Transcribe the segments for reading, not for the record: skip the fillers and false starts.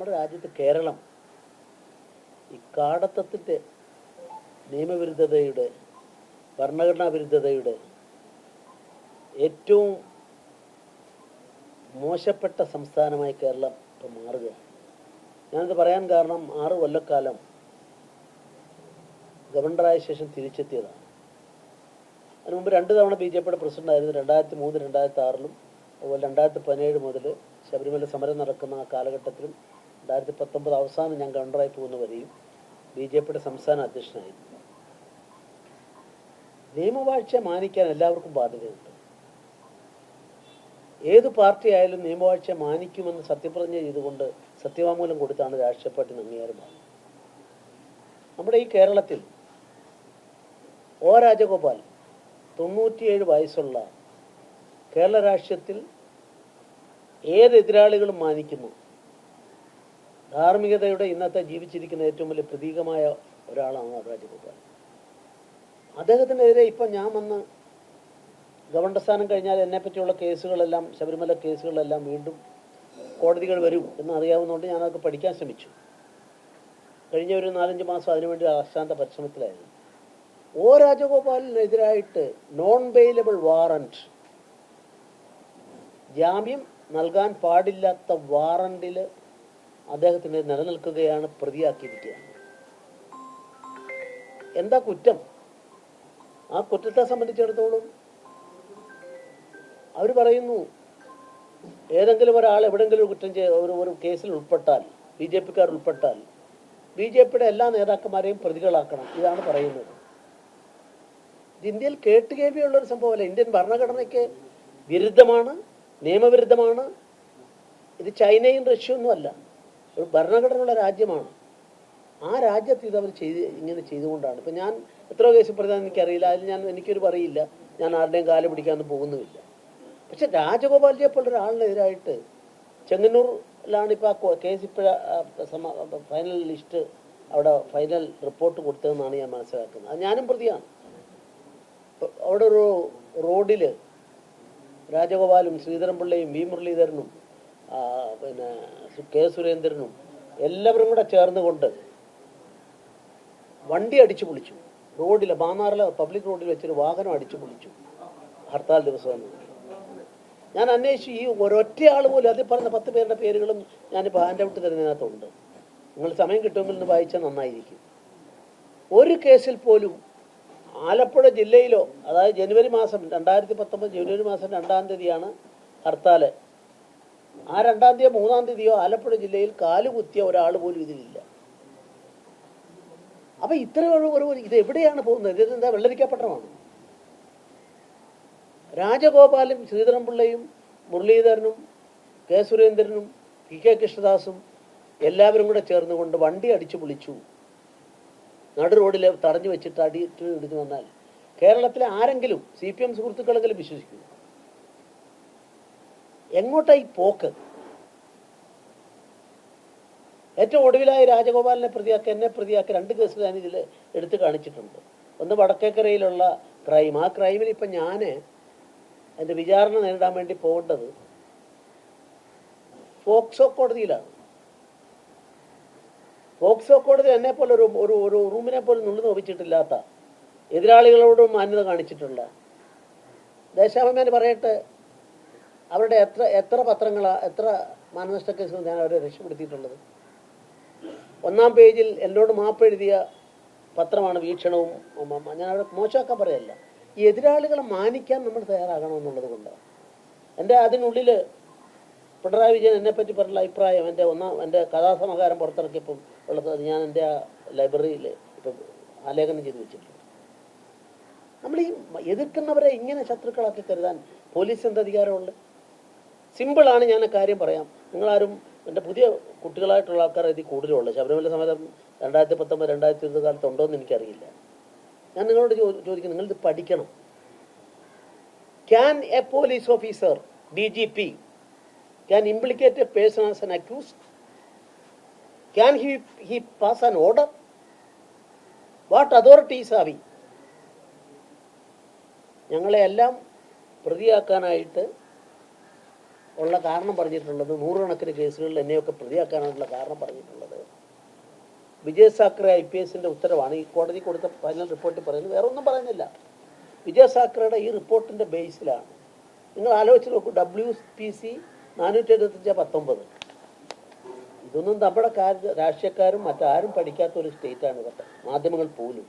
നമ്മുടെ രാജ്യത്ത് കേരളം ഈ കാടത്തത്തിൻ്റെ നിയമവിരുദ്ധതയുടെ ഭരണഘടനാ വിരുദ്ധതയുടെ ഏറ്റവും മോശപ്പെട്ട സംസ്ഥാനമായി കേരളം ഇപ്പോൾ മാറുകയാണ്. ഞാനത് പറയാൻ കാരണം 6 കൊല്ലക്കാലം ഗവർണറായ ശേഷം തിരിച്ചെത്തിയതാണ്. അതിന് മുമ്പ് 2 തവണ BJPയുടെ പ്രസിഡൻ്റായിരുന്നു. 2003, 2006 അതുപോലെ 2017 മുതൽ ശബരിമല സമരം നടക്കുന്ന ആ കാലഘട്ടത്തിലും 2019 അവസാനം ഞാൻ ഗവർണറായി പോകുന്നവരെയും BJPയുടെ സംസ്ഥാന അധ്യക്ഷനായിരുന്നു. നിയമവാഴ്ച മാനിക്കാൻ എല്ലാവർക്കും ബാധ്യതയുണ്ട്. ഏത് പാർട്ടി ആയാലും നിയമവാഴ്ച മാനിക്കുമെന്ന് സത്യപ്രതിജ്ഞ ചെയ്തുകൊണ്ട് സത്യവാങ്മൂലം കൊടുത്താണ് രാഷ്ട്രീയ പാർട്ടി അംഗീകാരമാകുന്നത്. നമ്മുടെ ഈ കേരളത്തിൽ രാജഗോപാൽ 97 വയസ്സുള്ള കേരള രാഷ്ട്രീയത്തിൽ ഏത് എതിരാളികളും മാനിക്കുന്നു. ധാർമ്മികതയുടെ ഇന്നത്തെ ജീവിച്ചിരിക്കുന്ന ഏറ്റവും വലിയ പ്രതീകമായ ഒരാളാണ് രാജഗോപാൽ. അദ്ദേഹത്തിനെതിരെ ഇപ്പം ഞാൻ വന്ന് ഗവർണർ സ്ഥാനം കഴിഞ്ഞാൽ എന്നെപ്പറ്റിയുള്ള കേസുകളെല്ലാം, ശബരിമല കേസുകളെല്ലാം വീണ്ടും കോടതികൾ വരും എന്ന് അറിയാവുന്നതുകൊണ്ട് ഞാനതൊക്കെ പഠിക്കാൻ ശ്രമിച്ചു. കഴിഞ്ഞ ഒരു 4-5 മാസം അതിനുവേണ്ടി അശാന്ത പരിശ്രമത്തിലായിരുന്നു. രാജഗോപാലിനെതിരായിട്ട് നോൺ ബെയിലബിൾ വാറണ്ട്, ജാമ്യം നൽകാൻ പാടില്ലാത്ത വാറണ്ടിൽ അദ്ദേഹത്തിന് നിലനിൽക്കുകയാണ്, പ്രതിയാക്കിയിരിക്കുകയാണ്. എന്താ കുറ്റം? ആ കുറ്റത്തെ സംബന്ധിച്ചിടത്തോളം അവർ പറയുന്നു, ഏതെങ്കിലും ഒരാൾ എവിടെയെങ്കിലും കുറ്റം ഒരു കേസിൽ ഉൾപ്പെട്ടാൽ, BJPക്കാർ ഉൾപ്പെട്ടാൽ BJPയുടെ എല്ലാ നേതാക്കന്മാരെയും പ്രതികളാക്കണം. ഇതാണ് പറയുന്നത്. ഇത് ഇന്ത്യയിൽ കേട്ടുകേൾവിയുള്ളൊരു സംഭവമല്ല. ഇന്ത്യൻ ഭരണഘടനയ്ക്ക് വിരുദ്ധമാണ്, നിയമവിരുദ്ധമാണ്. ഇത് ചൈനയും റഷ്യയൊന്നുമല്ല, ഒരു ഭരണഘടനയുള്ള രാജ്യമാണ്. ആ രാജ്യത്ത് ഇത് അവർ ഇങ്ങനെ ചെയ്തുകൊണ്ടാണ്. ഇപ്പം ഞാൻ എത്ര കേസ് പ്രതിയാണെന്ന് എനിക്കറിയില്ല, അതിൽ എനിക്കൊരു പറയില്ല, ഞാൻ ആരുടെയും കാല് പിടിക്കാനൊന്നും പോകുന്നുമില്ല. പക്ഷെ രാജഗോപാൽജിയെ പോലൊരാളിനെതിരായിട്ട് ചെങ്ങന്നൂരിലാണ് ഇപ്പോൾ ആ കേസ് ഫൈനൽ ലിസ്റ്റ്, അവിടെ ഫൈനൽ റിപ്പോർട്ട് കൊടുത്തതെന്നാണ് ഞാൻ മനസ്സിലാക്കുന്നത്. അത് ഞാനും പ്രതിയാണ്. അവിടെ ഒരു റോഡിൽ രാജഗോപാലും ശ്രീധരൻപിള്ളയും V. മുരളീധരനും പിന്നെ K. സുരേന്ദ്രനും എല്ലാവരും കൂടെ ചേർന്നുകൊണ്ട് വണ്ടി അടിച്ചു പൊളിച്ചു. റോഡിൽ മാന്നാറിലെ പബ്ലിക് റോഡിൽ വെച്ചൊരു വാഹനം അടിച്ചു പൊളിച്ചു ഹർത്താൽ ദിവസമാണ്. ഞാൻ അന്വേഷിച്ചു, ഈ ഒരൊറ്റ ആൾ പോലും, അതിൽ പറഞ്ഞ 10 പേരുടെ പേരുകളും ഞാനിപ്പോൾ ഹാൻഡ് ഔട്ട് തരുന്നതിനകത്തുണ്ട്. നിങ്ങൾ സമയം കിട്ടുമെങ്കിൽ ഒന്ന് വായിച്ചാൽ നന്നായിരിക്കും. ഒരു കേസിൽ പോലും ആലപ്പുഴ ജില്ലയിലോ, അതായത് ജനുവരി മാസം 2019 ജനുവരി മാസം 2-ാം തീയതിയാണ് ഹർത്താൽ. ആ 2-ാം തീയതിയോ 3-ാം തീയതിയോ ആലപ്പുഴ ജില്ലയിൽ കാലുകുത്തിയ ഒരാൾ പോലും ഇതിലില്ല. അപ്പം ഇത്ര ഇത് എവിടെയാണ് പോകുന്നത്? ഇതെന്താ വെള്ളരിക്കപ്പട്ടണമാണ്? രാജഗോപാലും ശ്രീധരൻപിള്ളയും മുരളീധരനും K. സുരേന്ദ്രനും K. കൃഷ്ണദാസും എല്ലാവരും കൂടെ ചേർന്നുകൊണ്ട് വണ്ടി അടിച്ചു പൊളിച്ചു. നടു റോഡിൽ തടഞ്ഞു വെച്ചിട്ട് ഇടിച്ചു വന്നാൽ കേരളത്തിലെ ആരെങ്കിലും, CPM സുഹൃത്തുക്കളെങ്കിലും വിശ്വസിക്കൂ? എങ്ങോട്ടായി പോക്ക്? ഏറ്റവും ഒടുവിലായി രാജഗോപാലിനെ പ്രതിയാക്കി, എന്നെ പ്രതിയാക്കി 2 കേസ് ഞാൻ ഇതിൽ എടുത്തു കാണിച്ചിട്ടുണ്ട്. ഒന്ന് വടക്കേക്കരയിലുള്ള ക്രൈം. ആ ക്രൈമിൽ ഇപ്പം ഞാൻ എൻ്റെ വിചാരണ നേരിടാൻ വേണ്ടി പോകേണ്ടത് പോക്സോ കോടതിയിലാണ്. പോക്സോ കോടതി എന്നെപ്പോലെ ഒരു റൂമിനെ പോലും നുള്ളു നോവിച്ചിട്ടില്ലാത്ത, എതിരാളികളോടും മാന്യത കാണിച്ചിട്ടുള്ള, ദേശാഭിമാനി പറയട്ടെ, അവരുടെ എത്ര പത്രങ്ങളാണ്, എത്ര മാനനഷ്ട കേസുകൾ ഞാൻ അവരെ രക്ഷപ്പെടുത്തിയിട്ടുള്ളത്. 1-ാം പേജിൽ എന്നോട് മാപ്പ് എഴുതിയ പത്രമാണ് വീക്ഷണവും. ഞാൻ അവിടെ മോശമാക്കാൻ പറയല്ല. ഈ എതിരാളികളെ മാനിക്കാൻ നമ്മൾ തയ്യാറാകണമെന്നുള്ളത് കൊണ്ടാണ്. അതിനുള്ളിൽ പിണറായി വിജയൻ എന്നെപ്പറ്റി പറഞ്ഞ അഭിപ്രായം എൻ്റെ കഥാസമാഹാരം പുറത്തിറക്കിയപ്പം ഉള്ളത് ഞാൻ എൻ്റെ ആ ലൈബ്രറിയിൽ ഇപ്പം ആലേഖനം ചെയ്ത് വെച്ചിട്ടുണ്ട്. നമ്മൾ ഈ എതിർക്കുന്നവരെ ഇങ്ങനെ ശത്രുക്കളാക്കി കരുതാൻ പോലീസ് എന്ത് അധികാരമുള്ളത്? സിമ്പിളാണ്. ഞാൻ കാര്യം പറയാം. നിങ്ങളാരും, എൻ്റെ പുതിയ കുട്ടികളായിട്ടുള്ള ആൾക്കാർ ഇതിൽ കൂടുതലുള്ളത്, ശബരിമല സമരം 2019, 2020 കാലത്ത് ഉണ്ടോയെന്ന് എനിക്കറിയില്ല. ഞാൻ നിങ്ങളോട് ചോദിക്കുന്നു, നിങ്ങളിത് പഠിക്കണം. Can A police officer, DGP, can implicate a person as an accused? Can he pass an order? What authorities have we? ഞങ്ങളെല്ലാം പ്രതിയാക്കാനായിട്ട് ഉള്ള കാരണം പറഞ്ഞിട്ടുള്ളത്, നൂറുകണക്കിന് കേസുകളിൽ എന്നെയൊക്കെ പ്രതിയാക്കാനുള്ള കാരണം പറഞ്ഞിട്ടുള്ളത് വിജയ് സാക്കറെ IPSന്റെ ഉത്തരവാണ്. ഈ കോടതി കൊടുത്ത ഫൈനൽ റിപ്പോർട്ടിൽ പറയുന്നത് വേറെ ഒന്നും പറയുന്നില്ല. വിജയ് സാക്കറയുടെ ഈ റിപ്പോർട്ടിൻ്റെ ബേസിലാണ്. നിങ്ങൾ ആലോചിച്ച് നോക്കൂ, WPC 475/19. ഇതൊന്നും നമ്മുടെ രാഷ്ട്രീയക്കാരും മറ്റാരും പഠിക്കാത്ത ഒരു സ്റ്റേറ്റാണ് ഇതൊക്കെ, മാധ്യമങ്ങൾ പോലും.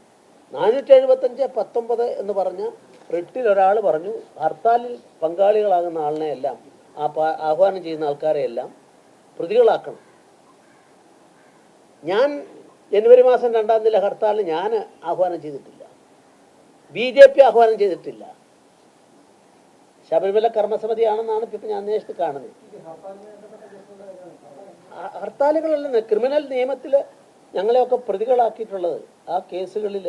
475/19 എന്ന് പറഞ്ഞ റിട്ടിൽ ഒരാൾ പറഞ്ഞു ഹർത്താലിൽ പങ്കാളികളാകുന്ന ആളിനെ എല്ലാം, ആഹ്വാനം ചെയ്യുന്ന ആൾക്കാരെയെല്ലാം പ്രതികളാക്കണം. ഞാൻ ജനുവരി മാസം 2-ാം തീയതി ഹർത്താലിന് ഞാൻ ആഹ്വാനം ചെയ്തിട്ടില്ല, BJP ആഹ്വാനം ചെയ്തിട്ടില്ല. ശബരിമല കർമ്മസമിതിയാണെന്നാണ് ഇപ്പം ഞാൻ അന്വേഷിച്ച് കാണുന്നത്. ഹർത്താലുകളല്ല, ക്രിമിനൽ നിയമത്തിൽ ഞങ്ങളെയൊക്കെ പ്രതികളാക്കിയിട്ടുള്ളത് ആ കേസുകളിൽ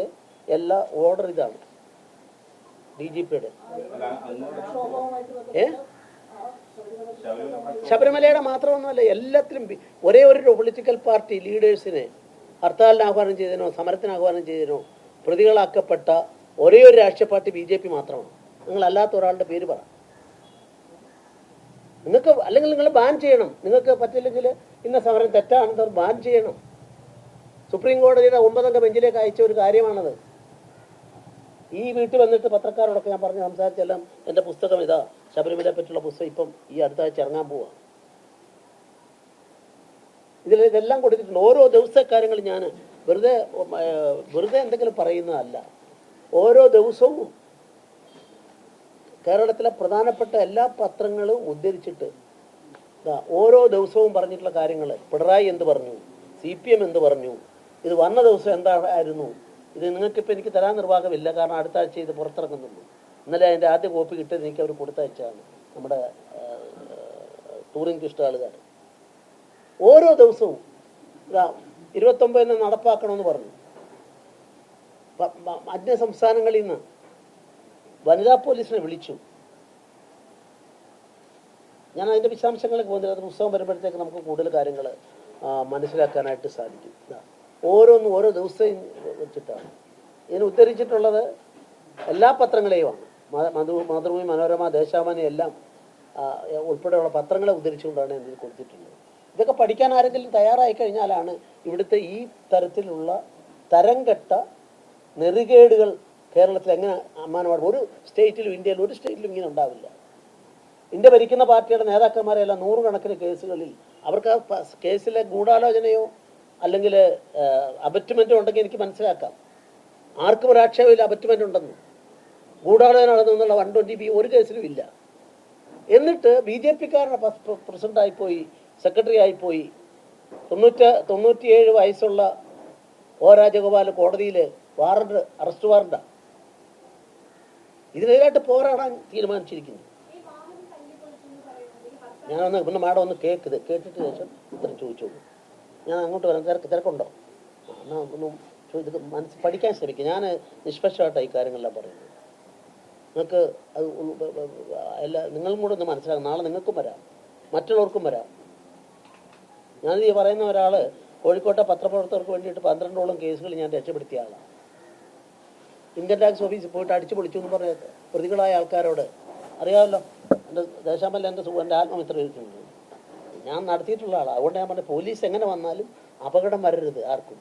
എല്ലാ ഓർഡർ ഇതാണ് DGPയുടെ. ശബരിമലയുടെ മാത്രമൊന്നുമല്ല, എല്ലാത്തിലും ഒരേ ഒരു പൊളിറ്റിക്കൽ പാർട്ടി ലീഡേഴ്സിനെ ഹർത്താലിന് ആഹ്വാനം ചെയ്തതിനോ സമരത്തിന് ആഹ്വാനം ചെയ്തതിനോ പ്രതികളാക്കപ്പെട്ട ഒരേ ഒരു രാഷ്ട്രീയ പാർട്ടി BJP മാത്രമാണ്. നിങ്ങളല്ലാത്ത ഒരാളുടെ പേര് പറ. നിങ്ങൾക്ക് അല്ലെങ്കിൽ നിങ്ങൾ ബാൻ ചെയ്യണം. നിങ്ങൾക്ക് പറ്റില്ലെങ്കിൽ ഇന്ന സമരം തെറ്റാണെന്ന് ബാൻ ചെയ്യണം. സുപ്രീം കോടതിയുടെ 9-അംഗ ബെഞ്ചിലേക്ക് അയച്ച ഒരു കാര്യമാണത്. ഈ വീട്ടിൽ വന്നിട്ട് പത്രക്കാരോടൊക്കെ ഞാൻ പറഞ്ഞ് സംസാരിച്ചെല്ലാം എൻ്റെ പുസ്തകം ഇതാ, ശബരിമലയെ പറ്റിയുള്ള പുസ്തകം ഇപ്പം ഈ അടുത്ത ആഴ്ച ഇറങ്ങാൻ പോവാ. ഇതെല്ലാം കൊടുത്തിട്ടുണ്ട്. ഓരോ ദിവസത്തെ കാര്യങ്ങൾ ഞാൻ വെറുതെ എന്തെങ്കിലും പറയുന്നതല്ല. ഓരോ ദിവസവും കേരളത്തിലെ പ്രധാനപ്പെട്ട എല്ലാ പത്രങ്ങളും ഉദ്ധരിച്ചിട്ട് ഓരോ ദിവസവും പറഞ്ഞിട്ടുള്ള കാര്യങ്ങൾ, പിണറായി എന്ത് പറഞ്ഞു, CPM എന്ത് പറഞ്ഞു, ഇത് വന്ന ദിവസം എന്തായിരുന്നു, ഇത് നിങ്ങൾക്കിപ്പോൾ എനിക്ക് തരാൻ നിർവാഹമില്ല, കാരണം അടുത്ത ആഴ്ച ഇത് പുറത്തിറങ്ങുന്നുള്ളൂ. ഇന്നലെ അതിൻ്റെ ആദ്യ കോപ്പി കിട്ടിയത് എനിക്ക് അവർ കൊടുത്തയച്ചാണ്, നമ്മുടെ ടൂറിംഗ് ഇഷ്ടമാളുകാർ. ഓരോ ദിവസവും 29 നടപ്പാക്കണമെന്ന് പറഞ്ഞു. അന്യ സംസ്ഥാനങ്ങളിൽ നിന്ന് വനിതാ പോലീസിനെ വിളിച്ചു. ഞാൻ അതിൻ്റെ വിശദാംശങ്ങളിലേക്ക് പോകുന്നില്ല, അത് പുസ്തകം വരുമ്പോഴത്തേക്ക് നമുക്ക് കൂടുതൽ കാര്യങ്ങൾ മനസ്സിലാക്കാനായിട്ട് സാധിക്കും. ഓരോന്നും ഓരോ ദിവസവും വെച്ചിട്ടാണ് ഇതിന് ഉദ്ധരിച്ചിട്ടുള്ളത്. എല്ലാ പത്രങ്ങളെയുമാണ്, മാതൃഭൂമി, മനോരമ, ദേശാഭിമാനി എല്ലാം ഉൾപ്പെടെയുള്ള പത്രങ്ങളെ ഉദ്ധരിച്ചുകൊണ്ടാണ് ഇതിൽ കൊടുത്തിട്ടുള്ളത്. ഇതൊക്കെ പഠിക്കാൻ ആരെങ്കിലും തയ്യാറായി കഴിഞ്ഞാലാണ് ഇവിടുത്തെ ഈ തരത്തിലുള്ള തരംകെട്ട നെറികേടുകൾ കേരളത്തിൽ എങ്ങനെ അമ്മാനമാണ്. ഒരു സ്റ്റേറ്റിലും, ഇന്ത്യയിൽ ഒരു സ്റ്റേറ്റിലും ഇങ്ങനെ ഉണ്ടാവില്ല. ഇന്ത്യ ഭരിക്കുന്ന പാർട്ടിയുടെ നേതാക്കന്മാരെല്ലാം നൂറുകണക്കിന് കേസുകളിൽ അവർക്ക് ആ കേസിലെ ഗൂഢാലോചനയോ അല്ലെങ്കിൽ അബറ്റ്മെൻറ്റോ ഉണ്ടെങ്കിൽ എനിക്ക് മനസ്സിലാക്കാം. ആർക്കും ഒരു ആക്ഷേപമില്ല അബറ്റ്മെൻ്റ് ഉണ്ടെന്ന്. ഗൂഢാലോചന നടന്നുള്ള 120B ഒരു കേസിലും ഇല്ല. എന്നിട്ട് BJPക്കാരുടെ പ്രസിഡൻ്റായിപ്പോയി, സെക്രട്ടറി ആയിപ്പോയി. 97 വയസ്സുള്ള O. രാജഗോപാൽ കോടതിയിൽ വാറണ്ട്, അറസ്റ്റ് വാറണ്ടാണ്. ഇതിനെതിരായിട്ട് പോരാടാൻ തീരുമാനിച്ചിരിക്കുന്നു. ഞാനൊന്ന് പിന്നെ മാഡം ഒന്ന് കേട്ടിട്ട് ശേഷം ഉത്തരം ചോദിച്ചോളൂ. ഞാൻ അങ്ങോട്ട് വരാം. തിരക്കുണ്ടോ? എന്നാൽ ഒന്നും ഇത് പഠിക്കാൻ ശ്രമിക്കുക. ഞാൻ നിഷ്പക്ഷമായിട്ടാണ് ഈ കാര്യങ്ങളെല്ലാം പറയുന്നത്. നിങ്ങൾക്ക് അത് നിങ്ങളും കൂടെ ഒന്ന് മനസ്സിലാക്കും. നാളെ നിങ്ങൾക്കും വരാം, മറ്റുള്ളവർക്കും വരാം. ഞാനിത് പറയുന്ന ഒരാൾ കോഴിക്കോട്ടെ പത്രപ്രവർത്തകർക്ക് വേണ്ടിയിട്ട് 12ഓളം കേസുകൾ ഞാൻ രക്ഷപ്പെടുത്തിയ ആളാണ്. ഇൻകം ടാക്സ് ഓഫീസിൽ പോയിട്ട് അടിച്ചു പൊളിച്ചു എന്ന് പറഞ്ഞ പ്രതികളായ ആൾക്കാരോട് അറിയാമല്ലോ. എൻ്റെ ദേശാമല്ല എൻ്റെ ആത്മമിത്ര എഴുതുന്നത് ഞാൻ നടത്തിയിട്ടുള്ള ആളാണ്. അതുകൊണ്ട് ഞാൻ പറഞ്ഞ പോലീസ് എങ്ങനെ വന്നാലും അപകടം വരരുത് ആർക്കും.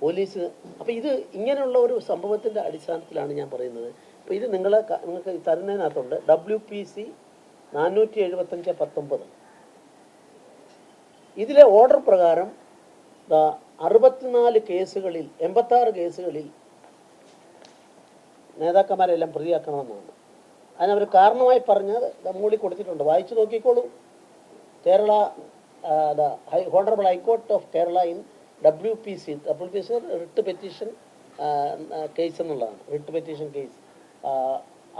പോലീസ് അപ്പോൾ ഇത് ഇങ്ങനെയുള്ള ഒരു സംഭവത്തിൻ്റെ അടിസ്ഥാനത്തിലാണ് ഞാൻ പറയുന്നത്. അപ്പോൾ ഇത് നിങ്ങൾക്ക് തരുന്നതിനകത്തുണ്ട് WPC 475/19. ഇതിലെ ഓർഡർ പ്രകാരം 64 കേസുകളിൽ 86 കേസുകളിൽ നേതാക്കന്മാരെല്ലാം പ്രതിയാക്കണമെന്നാണ്. അതിനവർ കാരണമായി പറഞ്ഞത് മൂളി കൊടുത്തിട്ടുണ്ട്. വായിച്ചു നോക്കിക്കോളൂ. Kerala honourable high court of Kerala in WPC writ petition case എന്നുള്ളതാണ്. Writ petition case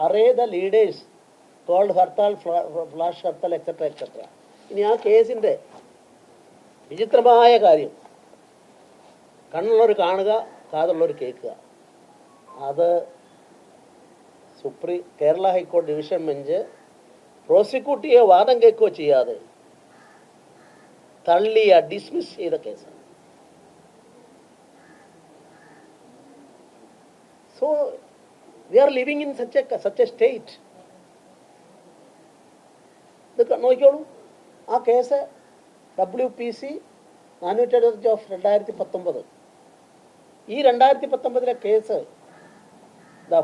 are the leaders called hartal, flash hartal, etcetera. ഇനി ആ കേസിൻ്റെ വിചിത്രമായ കാര്യം, കണ്ണുള്ളവർ കാണുക, കാതുള്ളവർ കേൾക്കുക. അത് കേരള ഹൈക്കോടതി ഡിവിഷൻ ബെഞ്ച് പ്രോസിക്യൂട്ട് ചെയ്യുകയോ വാദം കേൾക്കുകയോ ചെയ്യാതെ ഡിസ്മിസ് ചെയ്ത കേസാണ്. So we are living in such a state. ഇത് നോക്കിക്കോളൂ. ആ കേസ് WPC 475 ഓഫ് 2019. ഈ 2019 case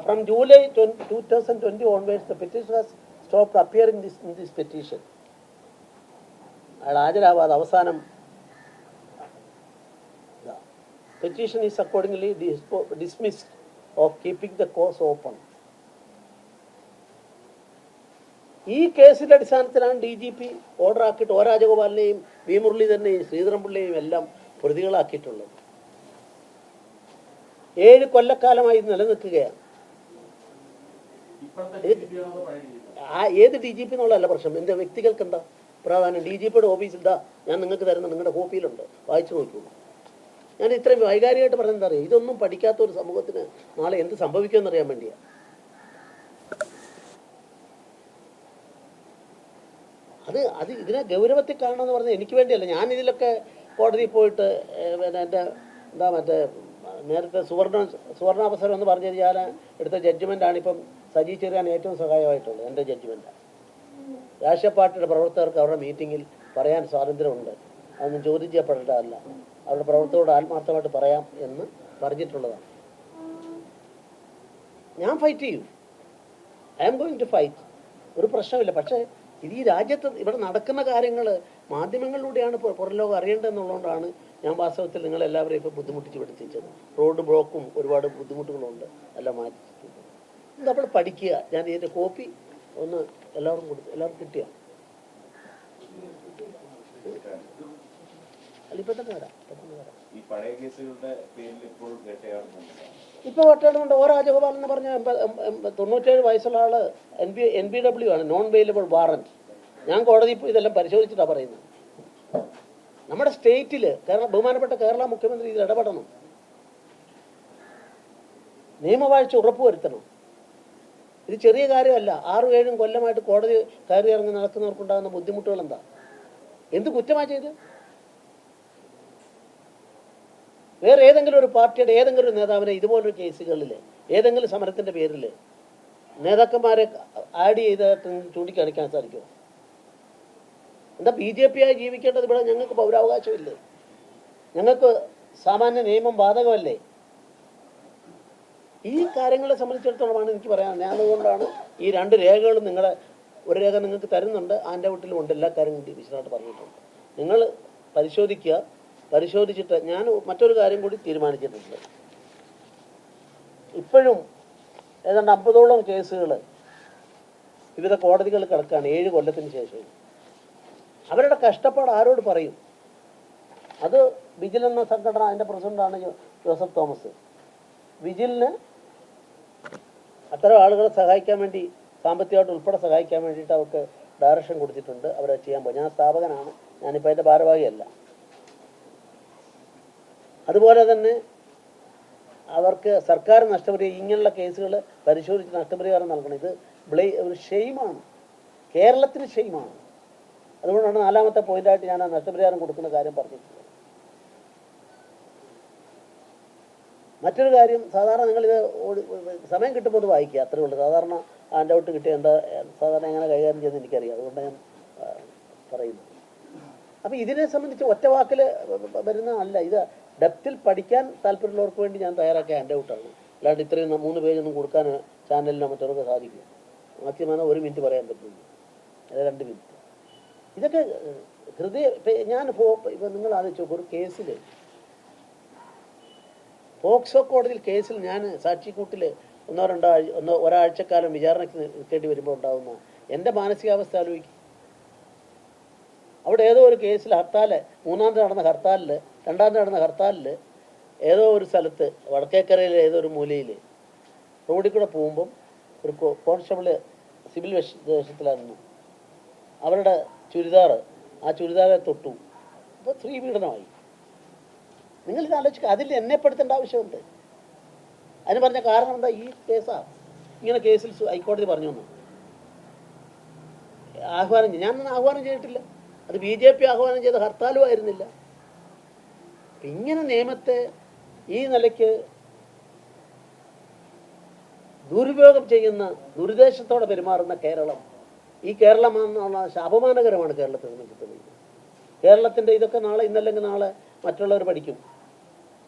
from July 2020 onwards the petition has stopped appearing in this petition. അയാൾ ഹാജരാവാതെ അവസാനം petition is accordingly dismissed of keeping the cause open. ഈ കേസിന്റെ അടിസ്ഥാനത്തിലാണ് DGP order ആക്കിയിട്ട് രാജഗോപാലിനെയും വി മുരളീധരനെയും ശ്രീധരൻപിള്ളയെയും എല്ലാം പ്രതികളാക്കിയിട്ടുള്ളത്. 7 കൊല്ലക്കാലമായി നിലനിൽക്കുകയാണ്. ഏത് DGP എന്നുള്ളതല്ല പ്രശ്നം. എൻ്റെ വ്യക്തികൾക്ക് എന്താ പ്രാധാന്യം? DGPയുടെ ഓഫീസിൽ ഇതാ ഞാൻ നിങ്ങൾക്ക് തരുന്ന നിങ്ങളുടെ കോപ്പിയിലുണ്ട്, വായിച്ചു നോക്കിയുള്ളൂ. ഞാൻ ഇത്രയും വൈകാരികമായിട്ട് പറഞ്ഞത് എന്താ അറിയാം, ഇതൊന്നും പഠിക്കാത്ത ഒരു സമൂഹത്തിന് നാളെ എന്ത് സംഭവിക്കുമെന്നറിയാൻ വേണ്ടിയാണ്. അത് ഇതിനെ ഗൗരവത്തിൽ കാണണമെന്ന് പറഞ്ഞാൽ എനിക്ക് വേണ്ടിയല്ല. ഞാനിതിലൊക്കെ കോടതിയിൽ പോയിട്ട് പിന്നെ എൻ്റെ മറ്റേ നേരത്തെ സുവർണാവസരം എന്ന് പറഞ്ഞത് ഞാൻ എടുത്ത ജഡ്ജ്മെൻ്റാണ് ഇപ്പം സജി ചെറിയാൻ ഏറ്റവും സഹായമായിട്ടുള്ളത്. എൻ്റെ ജഡ്ജ്മെൻറ്റാണ്. രാഷ്ട്രീയ പാർട്ടിയുടെ പ്രവർത്തകർക്ക് അവരുടെ മീറ്റിങ്ങിൽ പറയാൻ സ്വാതന്ത്ര്യമുണ്ട്, അതൊന്നും ചോദ്യം ചെയ്യപ്പെടേണ്ടതല്ല, അവരുടെ പ്രവർത്തകരോട് ആത്മാർത്ഥമായിട്ട് പറയാം എന്ന് പറഞ്ഞിട്ടുള്ളതാണ്. ഞാൻ ഫൈറ്റ് ചെയ്യും. I am going to fight. ഒരു പ്രശ്നമില്ല. പക്ഷേ ഇത് ഈ രാജ്യത്ത് ഇവിടെ നടക്കുന്ന കാര്യങ്ങൾ മാധ്യമങ്ങളിലൂടെയാണ് പുറം ലോകം അറിയേണ്ടതെന്നുള്ളതുകൊണ്ടാണ് ഞാൻ വാസ്തവത്തിൽ നിങ്ങളെല്ലാവരെയും ഇപ്പോൾ ബുദ്ധിമുട്ടിച്ച് പഠിപ്പിച്ചത്. റോഡ് ബ്ലോക്കും ഒരുപാട് ബുദ്ധിമുട്ടുകളുണ്ട്, എല്ലാം മാറ്റിയിട്ടുണ്ട്. ഇത് നമ്മൾ പഠിക്കുക. ഞാൻ ഇതിൻ്റെ കോപ്പി ഒന്ന് എല്ലാവർക്കും കിട്ടിയ ഇപ്പം തന്നെ വരാം. ഇപ്പോൾ ഒറ്റയിടമുണ്ട്. രാജഗോപാൽ എന്ന് പറഞ്ഞ 97 വയസ്സുള്ള ആള് NBW ആണ്, നോൺ വെയിലബിൾ വാറന്റ്. ഞാൻ കോടതിയിൽ പോയി ഇതെല്ലാം പരിശോധിച്ചിട്ടാണ് പറയുന്നത്. നമ്മുടെ സ്റ്റേറ്റിൽ ബഹുമാനപ്പെട്ട കേരള മുഖ്യമന്ത്രി ഇതിൽ ഇടപെടണം, നിയമവാഴ്ച ഉറപ്പുവരുത്തണം. ഇത് ചെറിയ കാര്യമല്ല. 6-7 കൊല്ലമായിട്ട് കോടതി കയറി ഇറങ്ങി നടക്കുന്നവർക്കുണ്ടാകുന്ന ബുദ്ധിമുട്ടുകൾ എന്താ? എന്ത് കുറ്റമാണ് ചെയ്ത്? വേറെ ഏതെങ്കിലും ഒരു പാർട്ടിയുടെ ഏതെങ്കിലും ഒരു നേതാവിനെ ഇതുപോലൊരു കേസുകളിൽ ഏതെങ്കിലും സമരത്തിൻ്റെ പേരിൽ നേതാക്കന്മാരെ ആഡ് ചെയ്തിട്ട് ചൂണ്ടിക്കാണിക്കാൻ സാധിക്കുമോ? എന്താ BJP ആയി ജീവിക്കേണ്ടത്? ഇവിടെ ഞങ്ങൾക്ക് പൗരാവകാശമില്ലേ? ഞങ്ങൾക്ക് സാമാന്യ നിയമം ബാധകമല്ലേ? ഈ കാര്യങ്ങളെ സംബന്ധിച്ചിടത്തോളമാണ് എനിക്ക് പറയാൻ. ഞാനതുകൊണ്ടാണ് ഈ 2 രേഖകളും ഒരു രേഖ നിങ്ങൾക്ക് തരുന്നുണ്ട്, ആൻ്റെ വീട്ടിലും ഉണ്ട്, എല്ലാ കാര്യങ്ങളും വിശദമായിട്ട് പറഞ്ഞിട്ടുണ്ട്. നിങ്ങൾ പരിശോധിക്കുക. പരിശോധിച്ചിട്ട് ഞാൻ മറ്റൊരു കാര്യം കൂടി തീരുമാനിച്ചിട്ടുണ്ട്. ഇപ്പോഴും ഏതാണ്ട് 50ഓളം കേസുകൾ വിവിധ കോടതികളിൽ കിടക്കുകയാണ് 7 കൊല്ലത്തിന് ശേഷം. അവരുടെ കഷ്ടപ്പാട് ആരോട് പറയും? അത് വിജിൽ എന്ന സംഘടന, അതിൻ്റെ പ്രസിഡന്റാണ് ജോസഫ് തോമസ്. വിജിലിന് അത്തരം ആളുകളെ സഹായിക്കാൻ വേണ്ടി, സാമ്പത്തികമായിട്ട് ഉൾപ്പെടെ സഹായിക്കാൻ വേണ്ടിയിട്ട് അവർക്ക് ഡയറക്ഷൻ കൊടുത്തിട്ടുണ്ട്. അവരെ ചെയ്യാൻ പോകും. ഞാൻ സ്ഥാപകനാണ്, ഞാനിപ്പോൾ അതിൻ്റെ ഭാരവാഹിയല്ല. അതുപോലെ തന്നെ അവർക്ക് സർക്കാർ നഷ്ടപരിഹാരം, ഇങ്ങനെയുള്ള കേസുകൾ പരിശോധിച്ച് നഷ്ടപരിഹാരം നൽകണം. ഇത് ഒരു ഷെയിമാണ്, കേരളത്തിന് ഷെയിമാണ്. അതുകൊണ്ടാണ് 4ാമത്തെ പോയിന്റായിട്ട് ഞാൻ ആ നഷ്ടപരിഹാരം കൊടുക്കുന്ന കാര്യം പറഞ്ഞിട്ടുള്ളത്. മറ്റൊരു കാര്യം, സാധാരണ നിങ്ങളിത് സമയം കിട്ടുമ്പോൾ അത് വായിക്കുക, അത്രേ ഉള്ളൂ. സാധാരണ ആൻ്റെ ഔട്ട് കിട്ടിയ എന്താ സാധാരണ എങ്ങനെ കൈകാര്യം ചെയ്യുന്നത് എനിക്കറിയാം, അതുകൊണ്ട് ഞാൻ പറയുന്നു. അപ്പോൾ ഇതിനെ സംബന്ധിച്ച് ഒറ്റ വാക്കിൽ വരുന്നതല്ല. ഇത് ഡെപ്തിൽ പഠിക്കാൻ താല്പര്യമുള്ളവർക്ക് വേണ്ടി ഞാൻ തയ്യാറാക്കിയ ഹാൻഡ് ഔട്ടാണ്. അല്ലാണ്ട് ഇത്രയും 3 പേജൊന്നും കൊടുക്കാൻ ചാനലിനോ മറ്റവർക്ക് സാധിക്കും. മാക്സിമം 1 മിനിറ്റ് പറയാൻ പറ്റുള്ളൂ, അല്ല 2 മിനിറ്റ്. ഇതൊക്കെ ഞാൻ ഇപ്പം നിങ്ങൾ ആലോചിച്ച് നോക്കും, ഒരു കേസിൽ പോക്സോ കോടതിയിൽ കേസിൽ ഞാൻ സാക്ഷിക്കൂട്ടിൽ ഒരാഴ്ചക്കാലം വിചാരണയ്ക്ക് നിൽക്കേണ്ടി വരുമ്പോൾ ഉണ്ടാകുന്ന എൻ്റെ മാനസികാവസ്ഥ ആലോചിക്കും. അവിടെ ഏതോ ഒരു കേസിൽ ഹർത്താൽ, 3ാമത് നടന്ന ഹർത്താലിൽ, 2ാമത് നടന്ന ഹർത്താലിൽ ഏതോ ഒരു സ്ഥലത്ത് വടക്കേക്കരയിലെ ഏതോ ഒരു മൂലയിൽ റോഡിൽ കൂടെ പോകുമ്പം ഒരു കോൺസ്റ്റബിൾ സിവിൽ വേഷത്തിലായിരുന്നു. അവരുടെ ആ ചുരിദാറെ തൊട്ടു. അപ്പോൾ സ്ത്രീ പീഡനമായി. നിങ്ങളിത് ആലോചിക്കുക. അതിൽ എന്നെ പെടുത്തേണ്ട ആവശ്യമുണ്ട്. അതിന് പറഞ്ഞ കാരണം എന്താ? ഈ കേസാണ്. ഇങ്ങനെ കേസിൽ ഹൈക്കോടതി പറഞ്ഞു തന്നു. ഞാനൊന്നും ആഹ്വാനം ചെയ്തിട്ടില്ല. അത് BJP ആഹ്വാനം ചെയ്ത ഹർത്താലും ആയിരുന്നില്ല. ഇങ്ങനെ നിയമത്തെ ഈ നിലയ്ക്ക് ദുരുപയോഗം ചെയ്യുന്ന, ദുരുദ്ദേശത്തോടെ പെരുമാറുന്ന കേരളം ഈ കേരളം അപമാനകരമാണ് കേരളത്തിൽ നിന്ന് കിട്ടുന്നത്. കേരളത്തിൻ്റെ ഇതൊക്കെ നാളെ ഇന്നല്ലെങ്കിൽ നാളെ മറ്റുള്ളവർ പഠിക്കും.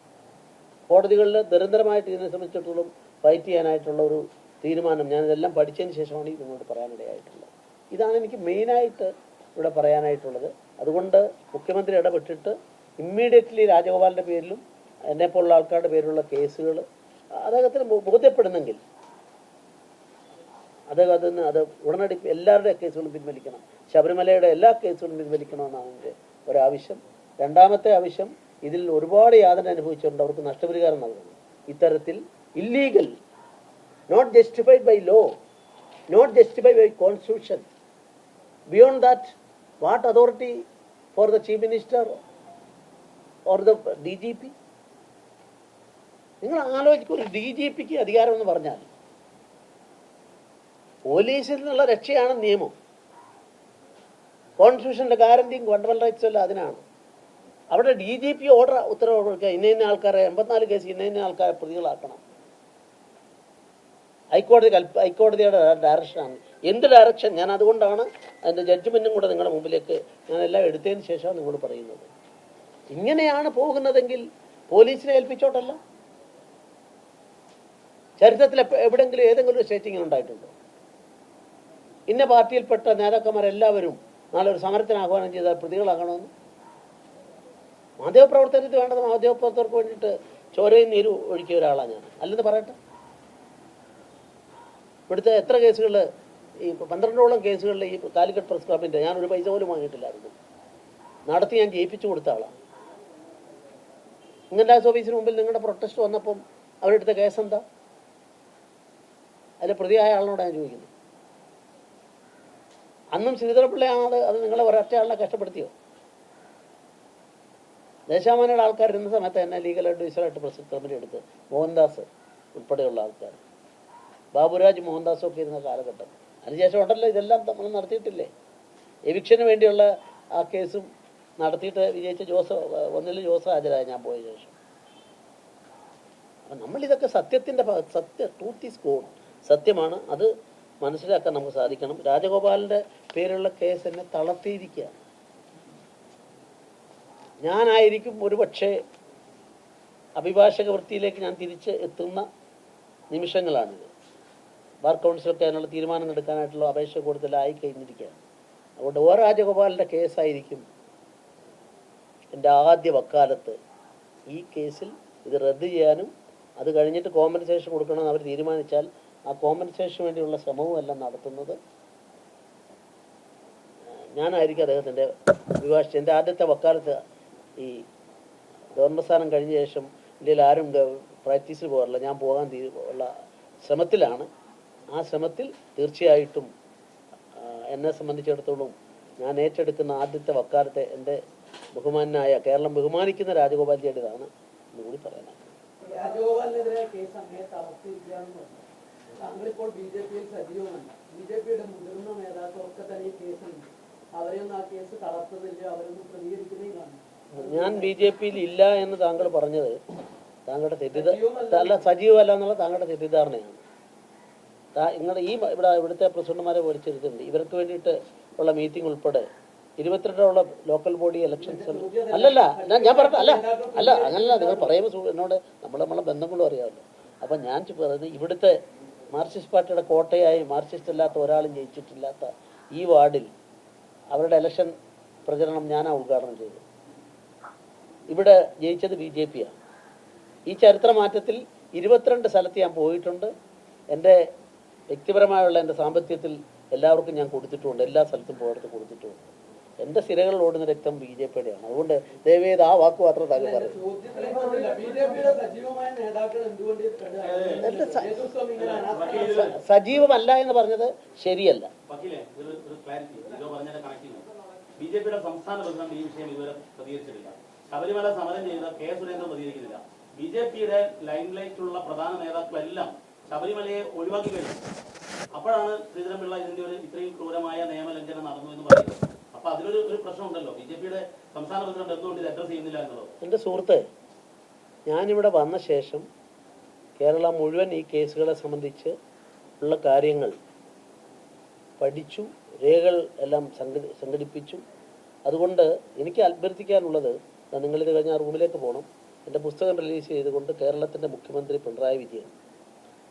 കോടതികളിൽ നിരന്തരമായിട്ട് ഇതിനെ സംബന്ധിച്ചിടത്തോളം ഫൈറ്റ് ചെയ്യാനായിട്ടുള്ള ഒരു തീരുമാനം ഞാനിതെല്ലാം പഠിച്ചതിന് ശേഷമാണ് ഇത് നിങ്ങളോട് പറയാനിടയായിട്ടുള്ളത്. ഇതാണ് എനിക്ക് മെയിനായിട്ട് ഇവിടെ പറയാനായിട്ടുള്ളത്. അതുകൊണ്ട് മുഖ്യമന്ത്രി ഇടപെട്ടിട്ട് ഇമ്മീഡിയറ്റ്ലി രാജഗോപാലിൻ്റെ പേരിലും എന്നെപ്പോലുള്ള ആൾക്കാരുടെ പേരിലുള്ള കേസുകൾ അദ്ദേഹത്തിന് ബോധ്യപ്പെടുന്നെങ്കിൽ അദ്ദേഹത്തിന് അത് ഉടനടി എല്ലാവരുടെ കേസുകളും പിൻവലിക്കണം. ശബരിമലയുടെ എല്ലാ കേസുകളും പിൻവലിക്കണമെന്നാണ് എൻ്റെ ഒരാവശ്യം. രണ്ടാമത്തെ ആവശ്യം, ഇതിൽ ഒരുപാട് യാതന അനുഭവിച്ചിട്ടുണ്ട്, അവർക്ക് നഷ്ടപരിഹാരം നൽകണം. ഇത്തരത്തിൽ illegal, not justified by law, not justified by constitution, beyond that what authority for the chief minister or the DGP? നിങ്ങൾ ആലോചിക്കും, ഒരു DGPക്ക് അധികാരം എന്ന് പറഞ്ഞാൽ പോലീസിൽ നിന്നുള്ള രക്ഷയാണ് നിയമം. കോൺസ്റ്റിറ്റ്യൂഷൻ്റെ ഗ്യാരണ്ടിയും ഫണ്ടമെന്റൽ റൈറ്റ്സും എല്ലാം അതിനാണ്. അവിടെ DGP ഉത്തരവ് കൊടുക്കുക, ഇന്ന ആൾക്കാരെ 84 കേസ് ഇന്ന ആൾക്കാരെ പ്രതികളാക്കണം. ഹൈക്കോടതിയുടെ ഡയറക്ഷനാണ്. എന്ത് ഡയറക്ഷൻ? ഞാൻ അതുകൊണ്ടാണ് അതിൻ്റെ ജഡ്ജ്മെൻറ്റും കൂടെ നിങ്ങളുടെ മുമ്പിലേക്ക് ഞാനെല്ലാം എടുത്തതിന് ശേഷമാണ് നിങ്ങളോട് പറയുന്നത്. ഇങ്ങനെയാണ് പോകുന്നതെങ്കിൽ പോലീസിനെ ഏൽപ്പിച്ചോട്ടല്ല. ചരിത്രത്തിൽ എവിടെയെങ്കിലും ഏതെങ്കിലും ഒരു സ്റ്റേറ്റ് ഇങ്ങനെ ഉണ്ടായിട്ടുണ്ടോ? ഇന്ന പാർട്ടിയിൽപ്പെട്ട നേതാക്കന്മാരെല്ലാവരും നാളെ ഒരു സമരത്തിന് ആഹ്വാനം ചെയ്താൽ പ്രതികളാകണമെന്ന്? മാധ്യമപ്രവർത്തനത്തിൽ വേണ്ടത് മാധ്യമപ്രവർത്തകർക്ക് വേണ്ടിയിട്ട് ചോരയും നീര് ഒഴുക്കിയ ഒരാളാണ് ഞാൻ, അല്ലെന്ന് പറയട്ടെ. ഇവിടുത്തെ എത്ര കേസുകൾ, ഈ 12ഓളം കേസുകളിൽ ഈ കാലിക്കറ്റ് പ്രസ് ക്ലബിൻ്റെ ഞാനൊരു പൈസ പോലും വാങ്ങിയിട്ടില്ലായിരുന്നു, നടത്തി ഞാൻ ജയിപ്പിച്ചു കൊടുത്ത ആളാണ്. ഇൻകം ടാക്സ് ഓഫീസിന് മുമ്പിൽ നിങ്ങളുടെ പ്രൊട്ടസ്റ്റ് വന്നപ്പം അവരെടുത്ത കേസെന്താ? അതിൽ പ്രതിയായ ആളിനോട് ഞാൻ ചോദിക്കുന്നു. അന്നും ശ്രീധരപിള്ളയാണ് അത് നിങ്ങളെ ഒരൊറ്റ ആളിനെ കഷ്ടപ്പെടുത്തിയോ? ദേശാമാനയുടെ ആൾക്കാർ ഇരുന്ന സമയത്ത് എന്നെ ലീഗൽ അഡ്വൈസറായിട്ട് പ്രസ് ക്ലബിൽ എടുത്ത് മോഹൻദാസ് ഉൾപ്പെടെയുള്ള ആൾക്കാർ, ബാബുരാജ് മോഹൻദാസും ഒക്കെ ഇരുന്ന കാലഘട്ടം. അതിനുശേഷം ഉണ്ടല്ലോ ഇതെല്ലാം നമ്മൾ നടത്തിയിട്ടില്ലേ? എവിക്ഷന് വേണ്ടിയുള്ള ആ കേസും നടത്തിയിട്ട് വിജയിച്ച ഒന്നിൽ ജോസ് ഹാജരായ ഞാൻ പോയ ശേഷം. അപ്പം നമ്മളിതൊക്കെ സത്യത്തിൻ്റെ ട്രൂത്ത് ഈസ് ഗോഡ്, സത്യമാണ്. അത് മനസ്സിലാക്കാൻ നമുക്ക് സാധിക്കണം. രാജഗോപാലിൻ്റെ പേരുള്ള കേസ് എന്നെ തളർത്തിയിരിക്കുക. ഞാനായിരിക്കും ഒരുപക്ഷെ അഭിഭാഷക വൃത്തിയിലേക്ക് ഞാൻ തിരിച്ച് എത്തുന്ന നിമിഷങ്ങളാണിത്. ബാർ കൗൺസിലൊക്കെ അതിനുള്ള തീരുമാനം എടുക്കാനായിട്ടുള്ള അപേക്ഷ കൊടുത്തലായി കഴിഞ്ഞിരിക്കുകയാണ്. അതുകൊണ്ട് രാജഗോപാലിൻ്റെ കേസായിരിക്കും എൻ്റെ ആദ്യ വക്കാലത്ത്. ഈ കേസിൽ ഇത് റദ്ദ് ചെയ്യാനും അത് കഴിഞ്ഞിട്ട് കോമ്പൻസേഷൻ കൊടുക്കണമെന്ന് അവർ തീരുമാനിച്ചാൽ ആ കോമ്പൻസേഷന് വേണ്ടിയുള്ള ശ്രമവും എല്ലാം നടത്തുന്നത് ഞാനായിരിക്കും. അദ്ദേഹത്തിൻ്റെ അഭിഭാഷകൻ. എൻ്റെ ആദ്യത്തെ വക്കാലത്ത് ഈ ഗവർണർ സ്ഥാനം കഴിഞ്ഞ ശേഷം ഇന്ത്യയിൽ ആരും പ്രാക്ടീസിൽ പോകാറില്ല, ഞാൻ പോകാൻ ഉള്ള ശ്രമത്തിലാണ്. ആ ശ്രമത്തിൽ തീർച്ചയായിട്ടും എന്നെ സംബന്ധിച്ചിടത്തോളം ഞാൻ ഏറ്റെടുക്കുന്ന ആദ്യത്തെ വക്കാലത്തെ എൻ്റെ ബഹുമാനായ, കേരളം ബഹുമാനിക്കുന്ന രാജഗോപാൽജിയുടേതാണ് എന്നുകൂടി പറയാനാണ്. രാജഗോപാലിനെതിരെ കേസ് അങ്ങേ തളർത്തിയിരിക്കുകയാണെന്ന് പറഞ്ഞു. താങ്കളിപ്പോൾ BJPയിൽ സജീവമല്ല. BJPയുടെ മുതിർന്ന നേതാക്കളൊക്കെ തന്നെ ഈ കേസുണ്ട്. അവരെയൊന്നും ആ കേസ് തളർത്തുന്നില്ല, അവരൊന്നും പ്രതികരിക്കുന്നേ കാണുന്നു. ഞാൻ BJPയിൽ ഇല്ല എന്ന് താങ്കൾ പറഞ്ഞത് താങ്കളുടെ തെറ്റിദ്ധാരണ, സജീവമല്ല എന്നുള്ള താങ്കളുടെ തെറ്റിദ്ധാരണയാണ്. നിങ്ങൾ ഇവിടുത്തെ പ്രസിഡന്റുമാരെ വിളിച്ചിരുത്തുന്നുണ്ട്, ഇവർക്ക് വേണ്ടിയിട്ട് ഉള്ള മീറ്റിംഗ് ഉൾപ്പെടെ 22 ലോക്കൽ ബോഡി ഇലക്ഷൻസ്. അല്ലല്ല, ഞാൻ പറഞ്ഞ അല്ല അങ്ങനല്ല. നിങ്ങൾ പറയുമ്പോൾ എന്നോട് നമ്മളെ ബന്ധങ്ങളും അറിയാമല്ലോ. അപ്പം ഞാൻ പറയുന്നത്, ഇവിടുത്തെ മാർക്സിസ്റ്റ് പാർട്ടിയുടെ കോട്ടയായി മാർക്സിസ്റ്റ് അല്ലാത്ത ഒരാളും ജയിച്ചിട്ടില്ലാത്ത ഈ വാർഡിൽ അവരുടെ ഇലക്ഷൻ പ്രചരണം ഞാനാണ് ഉദ്ഘാടനം ചെയ്തത്. ഇവിടെ ജയിച്ചത് BJPയാണ്. ഈ ചരിത്രമാറ്റത്തിൽ 22 സ്ഥലത്ത് ഞാൻ പോയിട്ടുണ്ട്. എൻ്റെ വ്യക്തിപരമായുള്ള എൻ്റെ സാമ്പത്തികത്തിൽ എല്ലാവർക്കും ഞാൻ കൊടുത്തിട്ടുമുണ്ട്, എല്ലാ സ്ഥലത്തും പോയിട്ട് കൊടുത്തിട്ടുമുണ്ട്. എൻ്റെ സിരകളിൽ ഓടുന്ന രക്തം BJPയുടെയാണ്. അതുകൊണ്ട് ദയവേത് ആ വാക്ക് മാത്രം താങ്കൾ പറയും. സജീവമല്ല എന്ന് പറഞ്ഞത് ശരിയല്ല. BJPയുടെ സംസ്ഥാന പ്രസിഡന്റ് ഈ വിഷയം ഇതുവരെ പ്രതികരിച്ചിട്ടില്ല. ശബരിമല സമരം ചെയ്ത K. സുരേന്ദ്രൻ പ്രതികരിക്കുന്നില്ല. BJPയുടെ ലൈം ലൈറ്റുള്ള പ്രധാന നേതാക്കളെല്ലാം ശബരിമലയെ ഒഴിവാക്കി കഴിഞ്ഞു. അപ്പോഴാണ് ശ്രീധരൻപിള്ള ഇതിന്റെ ഇത്രയും ക്രൂരമായ നിയമലംഘനം നടന്നു എന്ന് പറയുന്നത്. അപ്പൊ അതിലൊരു പ്രശ്നമുണ്ടല്ലോ. BJPയുടെ സംസ്ഥാന പ്രസിഡന്റ് എന്തുകൊണ്ട് ഇത് അഡ്രസ് ചെയ്യുന്നില്ല എന്നുള്ളത്. എൻ്റെ സുഹൃത്തെ, ഞാനിവിടെ വന്ന ശേഷം കേരളം മുഴുവൻ ഈ കേസുകളെ സംബന്ധിച്ച് ഉള്ള കാര്യങ്ങൾ പഠിച്ചു, രേഖകൾ എല്ലാം സംഘടിപ്പിച്ചു. അതുകൊണ്ട് എനിക്ക് അഭ്യർത്ഥിക്കാനുള്ളത്, നിങ്ങളിത് കഴിഞ്ഞ ആ റൂമിലേക്ക് പോകണം. എൻ്റെ പുസ്തകം റിലീസ് ചെയ്തുകൊണ്ട് കേരളത്തിൻ്റെ മുഖ്യമന്ത്രി പിണറായി വിജയൻ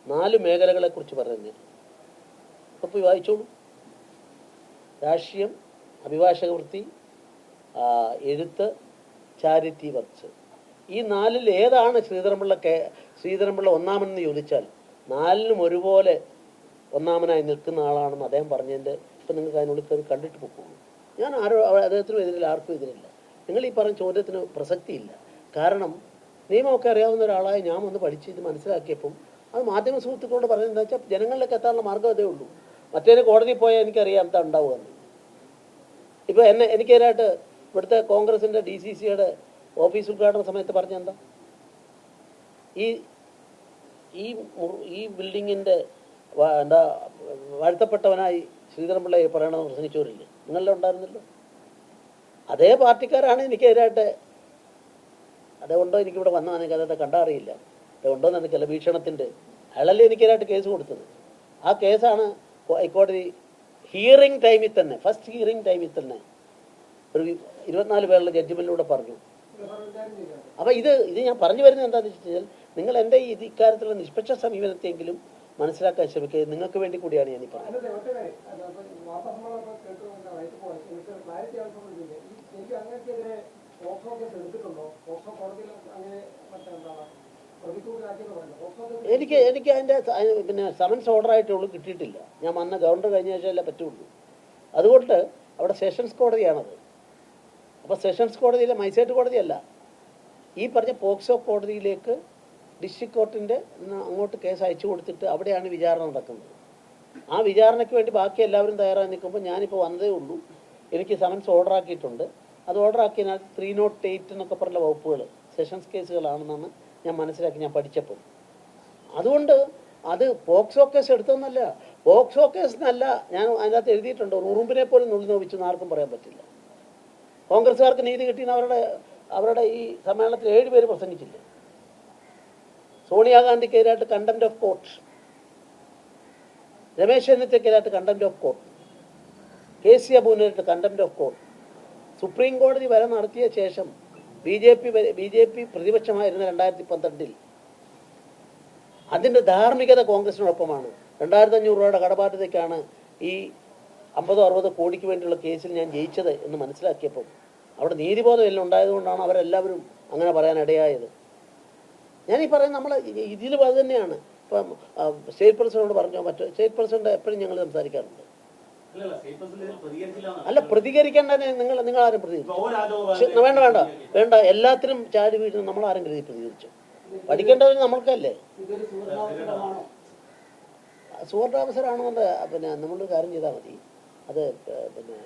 4 മേഖലകളെക്കുറിച്ച് പറഞ്ഞു. അപ്പോൾ പോയി വായിച്ചോളൂ. രാഷ്ട്രീയം, അഭിഭാഷക വൃത്തി, എഴുത്ത്, ചാരിറ്റി വർക്ക്സ്. ഈ 4-ൽ ഏതാണ് ശ്രീധരൻപിള്ള ഒന്നാമനെന്ന് ചോദിച്ചാൽ 4-നും ഒരുപോലെ ഒന്നാമനായി നിൽക്കുന്ന ആളാണെന്ന് അദ്ദേഹം പറഞ്ഞതിൻ്റെ ഇപ്പം നിങ്ങൾക്ക് അതിനുള്ളിൽ കണ്ടിട്ട് പോകുള്ളൂ. ഞാൻ അദ്ദേഹത്തിനും എതിരില്ല, ആർക്കും എതിരില്ല. നിങ്ങൾ ഈ പറഞ്ഞ ചോദ്യത്തിന് പ്രസക്തിയില്ല. കാരണം നിയമമൊക്കെ അറിയാവുന്ന ഒരാളായി ഞാൻ ഒന്ന് പഠിച്ച് ഇത് മനസ്സിലാക്കിയപ്പം അത് മാധ്യമ സുഹൃത്തുക്കളോട് പറയുന്നത് എന്താ വെച്ചാൽ ജനങ്ങളിലേക്ക് എത്താനുള്ള മാർഗ്ഗം അതേ ഉള്ളൂ. മറ്റേത് കോടതിയിൽ പോയാൽ എനിക്കറിയാം എന്താ ഉണ്ടാവുകയെന്ന്. ഇപ്പോൾ എനിക്കെതിരായിട്ട് ഇവിടുത്തെ കോൺഗ്രസിൻ്റെ DCCയുടെ ഓഫീസ് ഉദ്ഘാടന സമയത്ത് പറഞ്ഞെന്താ, ഈ ഈ ബിൽഡിങ്ങിൻ്റെ എന്താ വാഴ്ത്തപ്പെട്ടവനായി ശ്രീധരൻപിള്ളയെ പറയണമെന്ന് പ്രസംഗിച്ചവരില്ലേ? നിങ്ങളെല്ലാം ഉണ്ടായിരുന്നല്ലോ. അതേ പാർട്ടിക്കാരാണ് എനിക്കെതിരായിട്ട്. അതുകൊണ്ടോ എനിക്കിവിടെ വന്നാൽ എനിക്ക് അദ്ദേഹത്തെ കണ്ടറിയില്ല, അതുകൊണ്ടോന്ന് എനിക്കല്ല, വീക്ഷണത്തിൻ്റെ അയാളല്ലേ എനിക്കെതിരായിട്ട് കേസ് കൊടുത്തത്. ആ കേസാണ് ഹൈക്കോടതി ഹിയറിംഗ് ടൈമിൽ തന്നെ, ഫസ്റ്റ് ഹിയറിംഗ് ടൈമിൽ തന്നെ ഒരു 24 പേരുടെ ജഡ്ജ്മെൻറ്റിലൂടെ പറഞ്ഞു. അപ്പോൾ ഇത് ഞാൻ പറഞ്ഞു വരുന്നത് എന്താണെന്ന് വെച്ച് കഴിഞ്ഞാൽ, നിങ്ങൾ എൻ്റെ ഇക്കാര്യത്തിലുള്ള നിഷ്പക്ഷ സമീപനത്തെങ്കിലും മനസ്സിലാക്കാൻ ശ്രമിക്കുക. നിങ്ങൾക്ക് വേണ്ടി കൂടിയാണ് ഞാൻ ഈ പറഞ്ഞത്. എനിക്ക് അതിൻ്റെ പിന്നെ സമൻസ് ഓർഡറായിട്ടുള്ളൂ കിട്ടിയിട്ടില്ല. ഞാൻ വന്ന ഗവർണർ കഴിഞ്ഞ ശേഷമല്ലേ പറ്റുള്ളൂ. അതുകൊണ്ട് അവിടെ സെഷൻസ് കോടതിയാണത്. അപ്പോൾ സെഷൻസ് കോടതിയിലെ മജിസ്ട്രേറ്റ് കോടതിയല്ല, ഈ പറഞ്ഞ പോക്സോ കോടതിയിലേക്ക് ഡിസ്ട്രിക്ട് കോർട്ടിൻ്റെ അങ്ങോട്ട് കേസ് അയച്ചു കൊടുത്തിട്ട് അവിടെയാണ് വിചാരണ നടക്കുന്നത്. ആ വിചാരണയ്ക്ക് വേണ്ടി ബാക്കി എല്ലാവരും തയ്യാറായി നിൽക്കുമ്പോൾ ഞാനിപ്പോൾ വന്നതേ ഉള്ളൂ. എനിക്ക് സമൻസ് ഓർഡറാക്കിയിട്ടുണ്ട്. അത് ഓർഡറാക്കിയതിനാൽ 308 എന്നൊക്കെ പറഞ്ഞ വകുപ്പുകൾ സെഷൻസ് കേസുകളാണെന്നാണ് ഞാൻ മനസ്സിലാക്കി ഞാൻ പഠിച്ചപ്പോൾ. അതുകൊണ്ട് അത് പോക്സോ കേസ് എടുത്തതെന്നല്ല, പോക്സോ കേസിനല്ല. ഞാൻ അതിനകത്ത് എഴുതിയിട്ടുണ്ട്, ഒരു ഉറുമ്പിനെ പോലും നുള്ളി നോവിച്ചു ആർക്കും പറയാൻ പറ്റില്ല. കോൺഗ്രസ്സുകാർക്ക് നീതി കിട്ടിയെന്ന് അവരുടെ ഈ സമ്മേളനത്തിൽ 7 പേര് പ്രസംഗിച്ചില്ല. സോണിയാഗാന്ധിക്കെതിരായിട്ട് കണ്ടംപ്റ്റ് ഓഫ് കോർട്ട്, രമേശ് ചെന്നിത്തലയ്ക്കെതിരായിട്ട് കണ്ടംപ്റ്റ് ഓഫ് കോർട്ട്, KC അബുവിനെതിരായിട്ട് കണ്ടംപ്റ്റ് ഓഫ് കോർട്ട്. സുപ്രീം കോടതി വരെ നടത്തിയ ശേഷം BJP പ്രതിപക്ഷമായിരുന്ന 2012 അതിൻ്റെ ധാർമ്മികത കോൺഗ്രസിനോടൊപ്പമാണ്. 2500 രൂപയുടെ കടബാധ്യതയ്ക്കാണ് ഈ 50-60 കോടിക്ക് വേണ്ടിയുള്ള കേസിൽ ഞാൻ ജയിച്ചത് എന്ന് മനസ്സിലാക്കിയപ്പോൾ അവിടെ നീതിബോധം എല്ലാം ഉണ്ടായതുകൊണ്ടാണ് അവരെല്ലാവരും അങ്ങനെ പറയാനിടയായത്. ഞാനീ പറയുന്നത് നമ്മൾ ഇതിലും അത് തന്നെയാണ്. ഇപ്പം സ്റ്റേറ്റ് പ്രസിഡന്റോട് പറഞ്ഞോ മറ്റോ, സ്റ്റേറ്റ് പ്രസിഡന്റ് എപ്പോഴും ഞങ്ങൾ സംസാരിക്കാറുണ്ട്. അല്ല, പ്രതികരിക്കേണ്ടതിന് നിങ്ങൾ ആരും പ്രതികരിച്ചു? വേണ്ട, എല്ലാത്തിനും ചാടി വീഴുന്ന നമ്മൾ ആരും കരുതി പ്രതികരിച്ചു? പഠിക്കേണ്ടവർ നമ്മൾക്കല്ലേ. സുവർണാവസരമാണെന്നുണ്ട്. പിന്നെ നമ്മളൊരു കാര്യം ചെയ്താൽ മതി, അത് പിന്നെ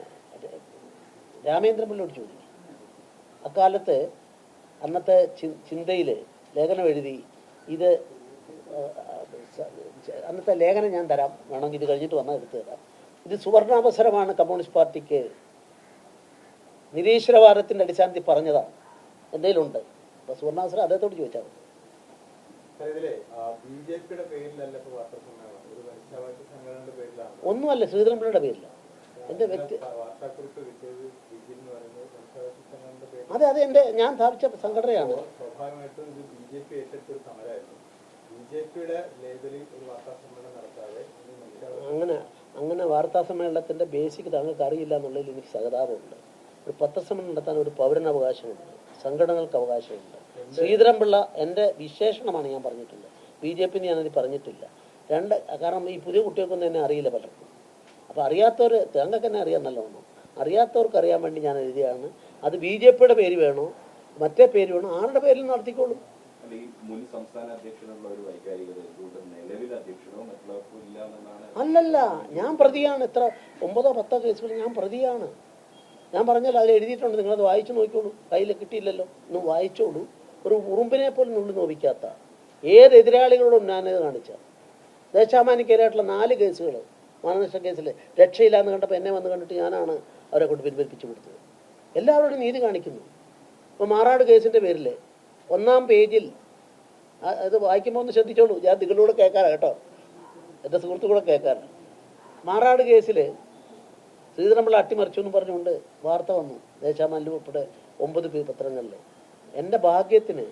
രാമേന്ദ്രപിള്ളയോട് ചോദിക്കും. അക്കാലത്ത് അന്നത്തെ ചിന്തയിൽ ലേഖനം എഴുതി, ഇത് അന്നത്തെ ലേഖനം ഞാൻ തരാം, വേണമെങ്കിൽ ഇത് കഴിഞ്ഞിട്ട് വന്നാൽ എടുത്തു തരാം. ഇത് സുവർണാവസരമാണ് കമ്മ്യൂണിസ്റ്റ് പാർട്ടിക്ക്, നിരീശ്വരവാദത്തിൻ്റെ അടിസ്ഥാനത്തിൽ പറഞ്ഞതാണ്. എന്തെങ്കിലും ഉണ്ട് അപ്പോൾ സുവർണാവസരം അദ്ദേഹത്തോട് ചോദിച്ചാൽ മതി. ഒന്നുമല്ല, ശ്രീധരൻപിള്ളയുടെ പേരില്ല. എൻ്റെ വ്യക്തി അതെ ഞാൻ സ്ഥാപിച്ച സംഘടനയാണ്. അങ്ങനെ വാർത്താ സമ്മേളനത്തിൻ്റെ ബേസിക് താങ്കൾക്ക് അറിയില്ല എന്നുള്ളതിൽ എനിക്ക് സഹതാപമുണ്ട്. ഒരു പത്രസമ്മേളനം നടത്താൻ ഒരു പൗരനവകാശമുണ്ട്, സംഘടനകൾക്ക് അവകാശമുണ്ട്. ശ്രീധരൻപിള്ള എൻ്റെ വിശേഷണമാണ് ഞാൻ പറഞ്ഞിട്ടുള്ളത്, BJP ഞാനത് പറഞ്ഞിട്ടില്ല. കാരണം ഈ പുതിയ കുട്ടികൾക്കൊന്നും എന്നെ അറിയില്ല പലർക്കും. അപ്പോൾ അറിയാത്തവർ, താങ്കൾക്ക് തന്നെ അറിയാൻ നല്ലോണം, അറിയാത്തവർക്ക് അറിയാൻ വേണ്ടി ഞാൻ എഴുതിയാണ്. അത് BJPയുടെ പേര് വേണോ മറ്റേ പേര് വേണോ, ആരുടെ പേരിൽ നടത്തിക്കോളും. അല്ലല്ല, ഞാൻ പ്രതിയാണ്. എത്ര 9-10 കേസുകൾ ഞാൻ പ്രതിയാണ്. ഞാൻ പറഞ്ഞാൽ അതിൽ എഴുതിയിട്ടുണ്ട്, നിങ്ങളത് വായിച്ചു നോക്കിക്കോളൂ. കയ്യിൽ കിട്ടിയില്ലല്ലോ, ഒന്ന് വായിച്ചോളൂ. ഒരു ഉറുമ്പിനെ പോലും നുള്ളി നോവിക്കാത്ത ഏത് എതിരാളികളോടും ഞാനിത് കാണിച്ച ദേശാമാനിക്കെതിരായിട്ടുള്ള 4 കേസുകൾ മാനനഷ്ട കേസിൽ രക്ഷയില്ലാന്ന് കണ്ടപ്പോൾ എന്നെ വന്ന് കണ്ടിട്ട് ഞാനാണ് അവരെ കൊണ്ട് പിൻവലിപ്പിച്ചു കൊടുത്തത്. എല്ലാവരോടും നീതി കാണിക്കുന്നു. ഇപ്പോൾ മാറാട് കേസിൻ്റെ പേരിൽ 1-ാം പേജിൽ അത് വായിക്കുമ്പോൾ ഒന്ന് ശ്രദ്ധിച്ചോളൂ. ഞാൻ നിങ്ങളോട് കേൾക്കാനാണ് കേട്ടോ, എൻ്റെ സുഹൃത്തുക്കൂടെ കേൾക്കാനാണ്. മാറാട് കേസിൽ ശ്രീധരൻപിള്ള അട്ടിമറിച്ചു എന്ന് പറഞ്ഞുകൊണ്ട് വാർത്ത വന്നു ദേശാമാനിലും ഉൾപ്പെടെ 9 പത്രങ്ങളിൽ. എൻ്റെ ഭാഗ്യത്തിന്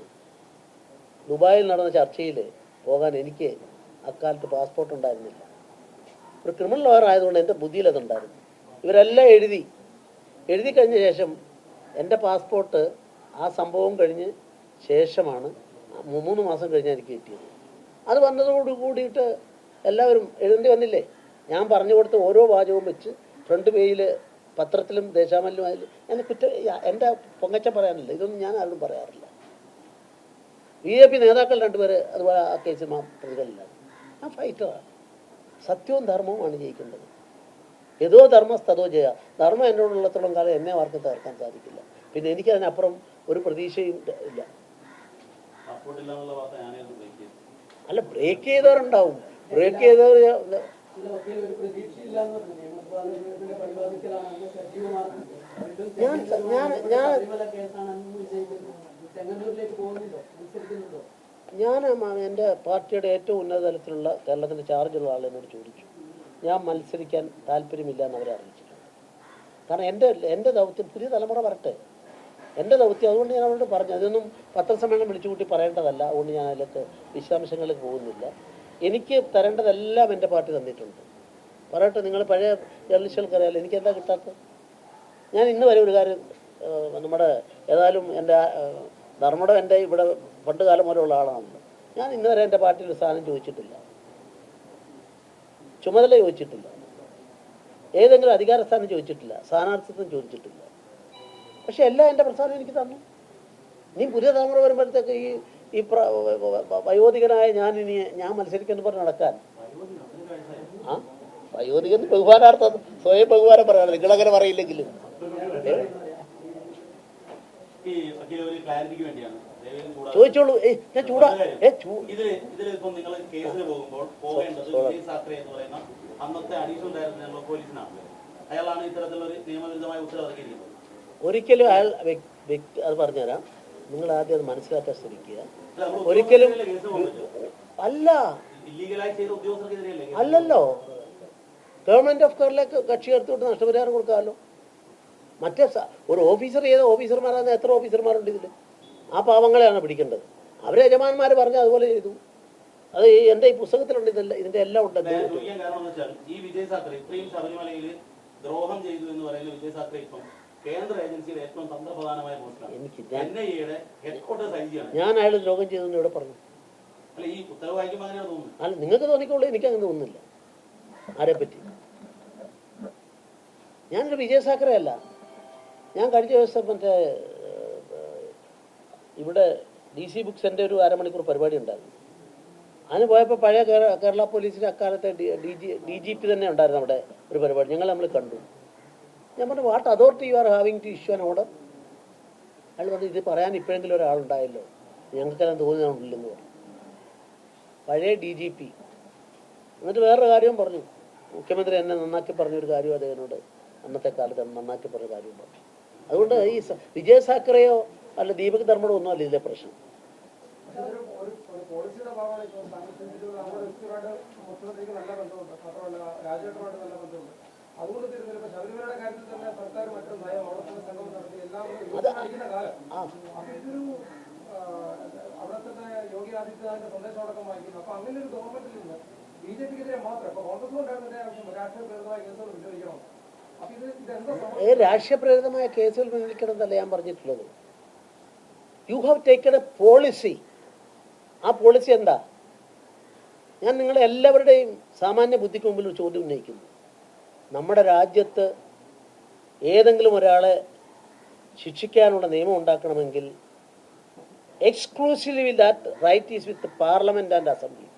ദുബായിൽ നടന്ന ചർച്ചയിൽ പോകാൻ എനിക്ക് അക്കാലത്ത് പാസ്പോർട്ട് ഉണ്ടായിരുന്നില്ല. ഒരു ക്രിമിനൽ ലോയർ ആയതുകൊണ്ട് എൻ്റെ ബുദ്ധിയിൽ അതുണ്ടായിരുന്നു. ഇവരെല്ലാം എഴുതി കഴിഞ്ഞ ശേഷം എൻ്റെ പാസ്പോർട്ട് ആ സംഭവം കഴിഞ്ഞ് ശേഷമാണ് 3 മാസം കഴിഞ്ഞാൽ എനിക്ക് കിട്ടിയത്. അത് വന്നതോട് കൂടിയിട്ട് എല്ലാവരും എഴുതേണ്ടി വന്നില്ലേ. ഞാൻ പറഞ്ഞു കൊടുത്ത ഓരോ വാചകവും വെച്ച് ഫ്രണ്ട് പേജിൽ പത്രത്തിലും ദേശാമാനിലും അതിൽ എൻ്റെ പൊങ്ങച്ചം പറയാനില്ല. ഇതൊന്നും ഞാൻ ആരോടും പറയാറില്ല. BJP നേതാക്കൾ 2 പേര് അതുപോലെ ആ കേസിൽ പ്രതികളില്ല. ഞാൻ ഫൈറ്ററാണ്. സത്യവും ധർമ്മവുമാണ് ജയിക്കേണ്ടത്. ഏതോ ധർമ്മസ്തതോ ജയ. ധർമ്മം എന്നോടുള്ളത്തോളം കാലം എന്നെ ആർക്കും തകർക്കാൻ സാധിക്കില്ല. പിന്നെ എനിക്കതിനപ്പുറം ഒരു പ്രതീക്ഷയും ഇല്ല. അല്ല, ബ്രേക്ക് ചെയ്തവരുണ്ടാവും. ബ്രേക്ക് ചെയ്തവർ ഞാൻ എൻ്റെ പാർട്ടിയുടെ ഏറ്റവും ഉന്നത തലത്തിലുള്ള കേരളത്തിൻ്റെ ചാർജുള്ള ആളെന്നോട് ചോദിച്ചു. ഞാൻ മത്സരിക്കാൻ താല്പര്യമില്ല എന്ന് അവരെ അറിയിച്ചിട്ടുണ്ട്. കാരണം എൻ്റെ ദൗത്യം പുതിയ തലമുറ വരട്ടെ, എൻ്റെ ദൗത്യം. അതുകൊണ്ട് ഞാൻ അവരോട് പറഞ്ഞു. അതൊന്നും പത്രസമ്മേളനം വിളിച്ചു കൂട്ടി പറയേണ്ടതല്ല. അതുകൊണ്ട് ഞാൻ അതിലേക്ക് വിശദാംശങ്ങളിലേക്ക് പോകുന്നില്ല. എനിക്ക് തരേണ്ടതെല്ലാം എൻ്റെ പാർട്ടി തന്നിട്ടുണ്ട്. പറയട്ടെ, നിങ്ങൾ പഴയ ജേർണലിസ്റ്റുകൾക്കറിയാമല്ലോ എനിക്കെന്താ കിട്ടാത്തത്. ഞാൻ ഇന്ന് വരെ ഒരു കാര്യം നമ്മുടെ ഏതായാലും എൻ്റെ ധർമ്മടം എൻ്റെ ഇവിടെ പണ്ട് കാലം മുതലുള്ള ആളാണല്ലോ. ഞാൻ ഇന്ന് വരെ എൻ്റെ പാർട്ടിയിൽ സ്ഥാനം ചോദിച്ചിട്ടില്ല, ചുമതല ചോദിച്ചിട്ടില്ല, ഏതെങ്കിലും അധികാര സ്ഥാനം ചോദിച്ചിട്ടില്ല, സ്ഥാനാർത്ഥിത്വം ചോദിച്ചിട്ടില്ല. പക്ഷെ എല്ലാം എൻ്റെ പ്രസ്ഥാനം എനിക്ക് തന്നു. ഇനി പുതിയ തലമുറ വരുമ്പോഴത്തേക്ക് ഈ വയോധികനായ ഞാൻ മത്സരിക്കുന്നു പറഞ്ഞ് നടക്കാൻ വയോധികൻ ബഹുമാനാർത്ഥം സ്വയം ബഹുമാനം പറയാറ്. നിങ്ങളങ്ങനെ പറയില്ലെങ്കിലും ചോദിച്ചോളൂ. ഞാൻ ചൂടാ ഒരിക്കലും അയാൾ വ്യക്തി അത് പറഞ്ഞുതരാം. നിങ്ങൾ ആദ്യം അത് മനസ്സിലാക്കാൻ ശ്രമിക്കുക. ഒരിക്കലും അല്ലല്ലോ ഗവൺമെന്റ് ഓഫ് കേരളക്ക് കക്ഷി ചേർത്തുകൊണ്ട് നഷ്ടപരിഹാരം കൊടുക്കാമല്ലോ. മറ്റേ ഒരു ഓഫീസർ ചെയ്ത ഓഫീസർമാരാകുന്ന എത്ര ഓഫീസർമാരുണ്ട് ഇതിൽ? ആ പാവങ്ങളെയാണ് പിടിക്കേണ്ടത്. അവരെ യജമാന്മാർ പറഞ്ഞാൽ അതുപോലെ ചെയ്തു. അത് എൻ്റെ ഈ പുസ്തകത്തിലുണ്ട്. ഇതിന്റെ എല്ലാം ഉണ്ട്. ഈ വിജയ് സാക്കറെ ഇത്രയും ശബരിമലയിൽ ദ്രോഹം ചെയ്തു എന്ന് പറയുന്ന വിജയ് സാക്കറെ ഇപ്പം കേന്ദ്ര ഏജൻസിയുടെ ഏറ്റവും തന്ത്രപ്രധാനമായ ഞാൻ അയാൾ ദ്രോഹം ചെയ്തെന്ന് ഇവിടെ പറഞ്ഞു. അല്ല, നിങ്ങൾക്ക് തോന്നിക്കോളൂ, എനിക്ക് അങ്ങനെ തോന്നുന്നില്ല. ആരെപ്പറ്റി ഞാനൊരു വിജയ് സാക്കറെ അല്ല. ഞാൻ കഴിഞ്ഞ ദിവസം മറ്റേ ഇവിടെ DC ബുക്സിൻ്റെ ഒരു അരമണിക്കൂർ പരിപാടി ഉണ്ടായിരുന്നു. അതിന് പോയപ്പോൾ പഴയ കേരള പോലീസിൻ്റെ അക്കാലത്തെ DGP തന്നെ ഉണ്ടായിരുന്നു അവിടെ ഒരു പരിപാടി. നമ്മൾ കണ്ടു. ഞാൻ പറഞ്ഞു, what authority you are having to issue an order? അയാൾ പറഞ്ഞു, ഇത് പറയാൻ ഇപ്പോഴെങ്കിലും ഒരാളുണ്ടായല്ലോ, ഞങ്ങൾക്കെല്ലാം തോന്നുന്നുണ്ടെന്ന് പറഞ്ഞു. പഴയ DGP. എന്നിട്ട് വേറൊരു കാര്യവും പറഞ്ഞു. മുഖ്യമന്ത്രി എന്നെ നന്നാക്കി പറഞ്ഞൊരു കാര്യം അദ്ദേഹത്തിനോട് അന്നത്തെ കാലത്ത് നന്നാക്കി പറഞ്ഞ കാര്യവും പറഞ്ഞു. അതുകൊണ്ട് ഈ വിജയ് സാക്കറെയോ അല്ല ദീപക് ധർമ്മടോ ഒന്നും അല്ല ഇതിലെ പ്രശ്നം. രാഷ്ട്രീയ പ്രേരിതമായ കേസുകൾ പിൻവലിക്കണമെന്നല്ല ഞാൻ പറഞ്ഞിട്ടുള്ളത്. You have taken A policy. ആ പോളിസി എന്താ? ഞാൻ നിങ്ങളെ എല്ലാവരുടെയും സാമാന്യ ബുദ്ധിക്ക് മുമ്പിൽ ഒരു ചോദ്യം ഉന്നയിക്കുന്നു. നമ്മുടെ രാജ്യത്ത് ഏതെങ്കിലും ഒരാളെ ശിക്ഷിക്കാനുള്ള നിയമം ഉണ്ടാക്കണമെങ്കിൽ exclusively that right is with parliament and assembly.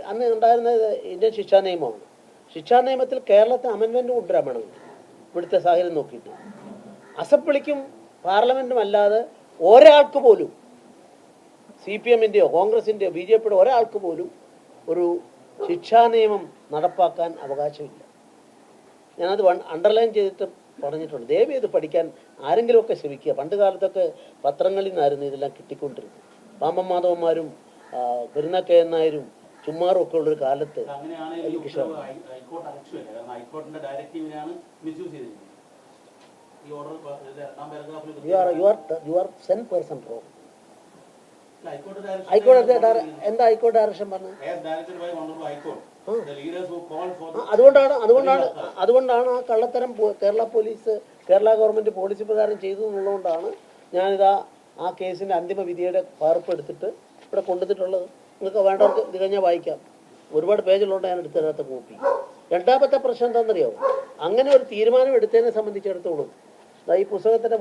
അന്ന് ഉണ്ടായിരുന്നത് ഇന്ത്യൻ ശിക്ഷാ നിയമമാണ്. ശിക്ഷാ നിയമത്തിൽ കേരളത്തിന് അമെൻമെൻറ്റ് കൊണ്ടുവരാൻ വേണമെങ്കിൽ ഇവിടുത്തെ സാഹചര്യം നോക്കിയിട്ട് അസംബ്ലിക്കും പാർലമെൻറ്റും അല്ലാതെ ഒരാൾക്ക് പോലും CPM-ൻ്റെയോ കോൺഗ്രസിൻ്റെയോ BJP-യുടെ ഒരാൾക്ക് പോലും ഒരു ശിക്ഷാ നിയമം നടപ്പാക്കാൻ അവകാശമില്ല. ഞാനത് അണ്ടർലൈൻ ചെയ്തിട്ട് പറഞ്ഞിട്ടുണ്ട്. ദയവ് ചെയ്ത് പഠിക്കാൻ ആരെങ്കിലുമൊക്കെ ശ്രമിക്കുക. പണ്ട് കാലത്തൊക്കെ പത്രങ്ങളിൽ നിന്നായിരുന്നു ഇതെല്ലാം കിട്ടിക്കൊണ്ടിരുന്നത്. പാമ്പം മാധവന്മാരും പെരുന്നക്കയൻ നായരും ചുമ്മാറും ഒക്കെ ഉള്ളൊരു കാലത്ത് അങ്ങനെയാണെങ്കിൽ ഈ ഉത്തരവ് ഹൈക്കോർട്ട് അലക്ഷ്യമില്ല. കാരണം ഹൈക്കോർട്ടിന്റെ ഡയറക്റ്റീവിനെയാണ് മിസ്യൂസ് ചെയ്തിരിക്കുന്നത്. ഈ ഓർഡർ രണ്ടാം പാരഗ്രാഫിൽ you are sane person row. High court എന്താ ഹൈക്കോർട്ട് ഡയറക്ഷൻ പറഞ്ഞത്? ഹൈക്കോർട്ട് അതുകൊണ്ടാണ് ആ കള്ളത്തരം കേരള ഗവൺമെന്റ് പോളിസി പ്രകാരം ചെയ്തു എന്നുള്ളതുകൊണ്ടാണ് ഞാനിതാ ആ കേസിന്റെ അന്തിമ വിധിയുടെ പകർപ്പ് എടുത്തിട്ട് ഇവിടെ കൊണ്ടുവന്നിട്ടുള്ളത്. നിങ്ങൾക്ക് വേണ്ടവർക്ക് ഇത് കഴിഞ്ഞാൽ വായിക്കാം. ഒരുപാട് പേജുള്ളതുകൊണ്ട് ഞാൻ എടുത്തതിനകത്ത് കോപ്പി. രണ്ടാമത്തെ പ്രശ്നം എന്താണെന്നറിയോ? അങ്ങനെ ഒരു തീരുമാനം എടുത്തതിനെ സംബന്ധിച്ചിടത്തോളം ഈ പുസ്തകത്തിന്റെ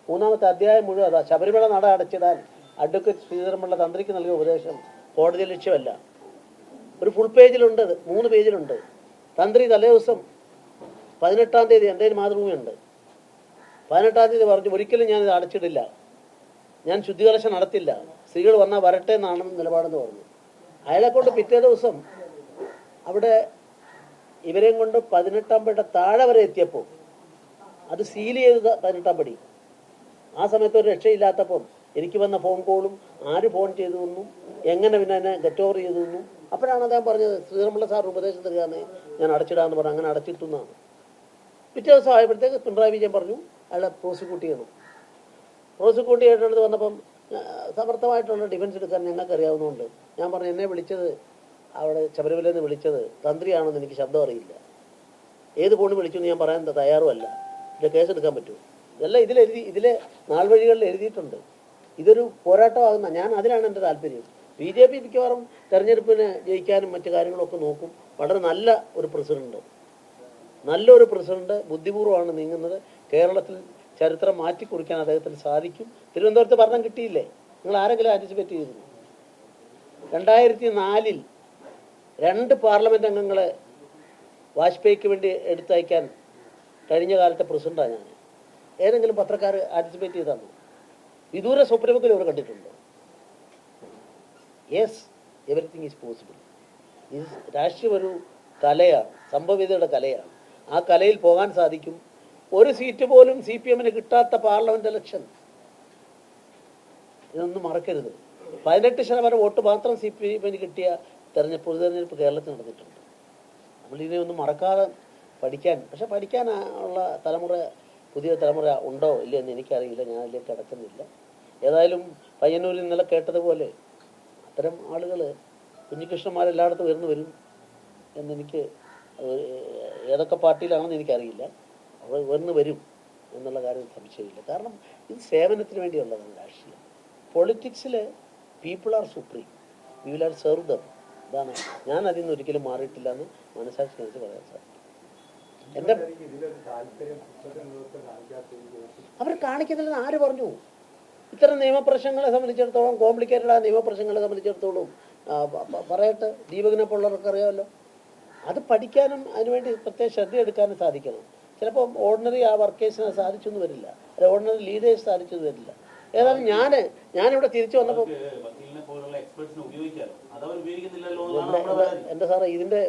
മൂന്നാമത്തെ അധ്യായം മുഴുവൻ അതാ ശബരിമല നട അടച്ചിടാൻ അഡ്വക്കേറ്റ് ശ്രീധരൻപിള്ള തന്ത്രിക്ക് നൽകിയ ഉപദേശം കോടതി ലക്ഷ്യമല്ല. ഒരു ഫുൾ പേജിലുണ്ട്, 3 പേജിലുണ്ട്. തന്ത്രി തലേദിവസം 18-ാം തീയതി എൻ്റെ മാതൃഭൂമിയുണ്ട്. 18-ാം തീയതി പറഞ്ഞു ഒരിക്കലും ഞാനിത് അടച്ചിടില്ല, ഞാൻ ശുദ്ധികലശം നടത്തില്ല, സ്ത്രീകൾ വന്നാൽ വരട്ടെ എന്നാണ് നിലപാടെന്ന് പറഞ്ഞു. അയാളെ കൊണ്ട് പിറ്റേ ദിവസം അവിടെ ഇവരെയും കൊണ്ട് 18-ാം പടിയുടെ താഴെ വരെ എത്തിയപ്പോൾ അത് സീൽ ചെയ്ത് 18-ാം പടി. ആ സമയത്ത് ഒരു രക്ഷയില്ലാത്തപ്പം എനിക്ക് വന്ന ഫോൺ കോളും ആര് ഫോൺ ചെയ്തു എന്നും എങ്ങനെ പിന്നെ എന്നെ ഗെറ്റ് ഓവർ ചെയ്തു എന്നും അപ്പോഴാണ് അദ്ദേഹം പറഞ്ഞത് ശ്രീധരൻപിള്ള സാർ ഉപദേശം തരികയാണ് ഞാൻ അടച്ചിടാന്ന് പറഞ്ഞു. അങ്ങനെ അടച്ചിട്ടു എന്നാണ്. പിറ്റേ ദിവസം ആയപ്പോഴത്തേക്ക് പിണറായി വിജയൻ പറഞ്ഞു അയാളെ പ്രോസിക്യൂട്ട് ചെയ്യണം. പ്രോസിക്യൂട്ട് ചെയ്തിട്ട് വന്നപ്പം സമർത്ഥമായിട്ടുള്ള ഡിഫൻസ് എടുക്കാൻ ഞങ്ങൾക്ക് അറിയാവുന്നതുകൊണ്ട് ഞാൻ പറഞ്ഞു എന്നെ വിളിച്ചത് അവിടെ ശബരിമലയിൽ നിന്ന് വിളിച്ചത് തന്ത്രിയാണെന്ന് എനിക്ക് ശബ്ദം അറിയില്ല, ഏത് ഫോണിൽ വിളിച്ചു എന്ന് ഞാൻ പറയാൻ തയ്യാറുമല്ല, ഇതിൻ്റെ കേസ് എടുക്കാൻ പറ്റുമോ? ഇതെല്ലാം ഇതിലെ നാൾവഴികളിൽ എഴുതിയിട്ടുണ്ട്. ഇതൊരു പോരാട്ടമാകുന്ന ഞാൻ അതിലാണ് എൻ്റെ താല്പര്യം. BJP മിക്കവാറും തെരഞ്ഞെടുപ്പിന് ജയിക്കാനും മറ്റു കാര്യങ്ങളൊക്കെ നോക്കും. വളരെ നല്ലൊരു പ്രസിഡന്റ് ബുദ്ധിപൂർവ്വമാണ് നീങ്ങുന്നത്. കേരളത്തിൽ ചരിത്രം മാറ്റിക്കുറിക്കാൻ അദ്ദേഹത്തിന് സാധിക്കും. തിരുവനന്തപുരത്ത് ഭരണം കിട്ടിയില്ലേ? നിങ്ങൾ ആരെങ്കിലും ആൻറ്റിസിപ്പേറ്റ് ചെയ്തിരുന്നു? 2004 2 പാർലമെൻറ്റ് അംഗങ്ങളെ വാജ്പേയിക്ക് വേണ്ടി എടുത്തയക്കാൻ കഴിഞ്ഞ കാലത്തെ പ്രസിഡന്റാണ് ഞാൻ. ഏതെങ്കിലും പത്രക്കാർ ആൻറ്റിസിപ്പേറ്റ് ചെയ്താണ്? വിദൂര സ്വപ്നമെങ്കിലും അവർ കണ്ടിട്ടുണ്ടോ? Yes, everything is possible. ഇത് രാഷ്ട്രീയം ഒരു കലയാണ്, സംഭവ്യതയുടെ കലയാണ്. ആ കലയിൽ പോകാൻ സാധിക്കും. ഒരു സീറ്റ് പോലും CPM കിട്ടാത്ത പാർലമെന്റ് ഇലക്ഷൻ, ഇതൊന്നും മറക്കരുത്. 18% വോട്ട് മാത്രം CPM കിട്ടിയ പൊതുതെരഞ്ഞെടുപ്പ് കേരളത്തിൽ നടന്നിട്ടുണ്ട്. നമ്മളിതിനെ ഒന്നും മറക്കാതെ പഠിക്കാൻ, പക്ഷെ പഠിക്കാനുള്ള പുതിയ തലമുറ ഉണ്ടോ ഇല്ല എന്ന് എനിക്കറിയില്ല, ഞാൻ അതിലേക്ക് കടക്കുന്നില്ല. ഏതായാലും പയ്യന്നൂരിൽ ഇന്നലെ കേട്ടതുപോലെ അത്തരം ആളുകൾ കുഞ്ഞികൃഷ്ണന്മാരെല്ലായിടത്തും വരും എന്നെനിക്ക്, ഏതൊക്കെ പാർട്ടിയിലാണെന്ന് എനിക്കറിയില്ല, അവർ വരും എന്നുള്ള കാര്യം സംശയമില്ല. കാരണം ഇത് സേവനത്തിന് വേണ്ടിയുള്ളതാണ് രാഷ്ട്രീയം. പൊളിറ്റിക്സിൽ people are supreme, we will are serve them. ഇതാണ് ഞാൻ അതിൽ നിന്ന് ഒരിക്കലും മാറിയിട്ടില്ല എന്ന് മനസ്സാക്ഷി എനിക്ക് പറയാൻ സാധിക്കും. എൻ്റെ അവർ കാണിക്കുന്നില്ലെന്ന് ആര് പറഞ്ഞു? ഇത്തരം നിയമപ്രശ്നങ്ങളെ സംബന്ധിച്ചിടത്തോളം, കോംപ്ലിക്കേറ്റഡ് ആയ നിയമപ്രശ്നങ്ങളെ സംബന്ധിച്ചിടത്തോളം പറയട്ടെ, ദീപകിനെ പോലുള്ളവർക്ക് അറിയാമല്ലോ. അത് പഠിക്കാനും അതിനുവേണ്ടി പ്രത്യേക ശ്രദ്ധ എടുക്കാനും സാധിക്കണം. ചിലപ്പോൾ ഓർഡിനറി ആ വർക്കേഴ്സിനെ സാധിച്ചെന്ന് വരില്ല, അല്ല ഓർഡിനറി ലീഡേഴ്സ് സാധിച്ചെന്ന് വരില്ല. ഏതായാലും ഞാനിവിടെ തിരിച്ചു വന്നപ്പോൾ എൻ്റെ സാറേ ഇതിൻ്റെ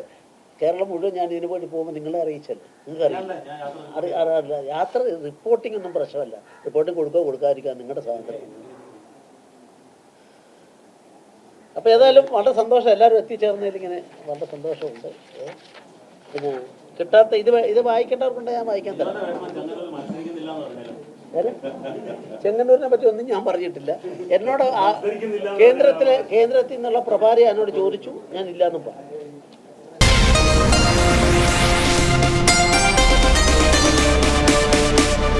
കേരളം മുഴുവൻ ഞാൻ ഇതിനു വേണ്ടി പോകുമ്പോൾ നിങ്ങളെ അറിയിച്ചല്ലോ, നിങ്ങൾക്കറിയില്ല. യാത്ര റിപ്പോർട്ടിംഗ് ഒന്നും പ്രശ്നമല്ല, റിപ്പോർട്ടിംഗ് കൊടുക്കാതിരിക്കാൻ നിങ്ങളുടെ സ്വാതന്ത്ര്യം. അപ്പോൾ ഏതായാലും വളരെ സന്തോഷം, എല്ലാവരും എത്തിച്ചേർന്നതിൽ ഇങ്ങനെ വളരെ സന്തോഷമുണ്ട്. പിന്നെ കിട്ടാത്ത ഇത് വായിക്കേണ്ടവർക്കുണ്ട്, ഞാൻ വായിക്കാൻ തരാം. ചെങ്ങന്നൂരിനെ പറ്റി ഒന്നും ഞാൻ പറഞ്ഞിട്ടില്ല. എന്നോട് കേന്ദ്രത്തിൽ നിന്നുള്ള പ്രഭാരി എന്നോട് ചോദിച്ചു, ഞാൻ ഇല്ലാന്നും പറഞ്ഞു.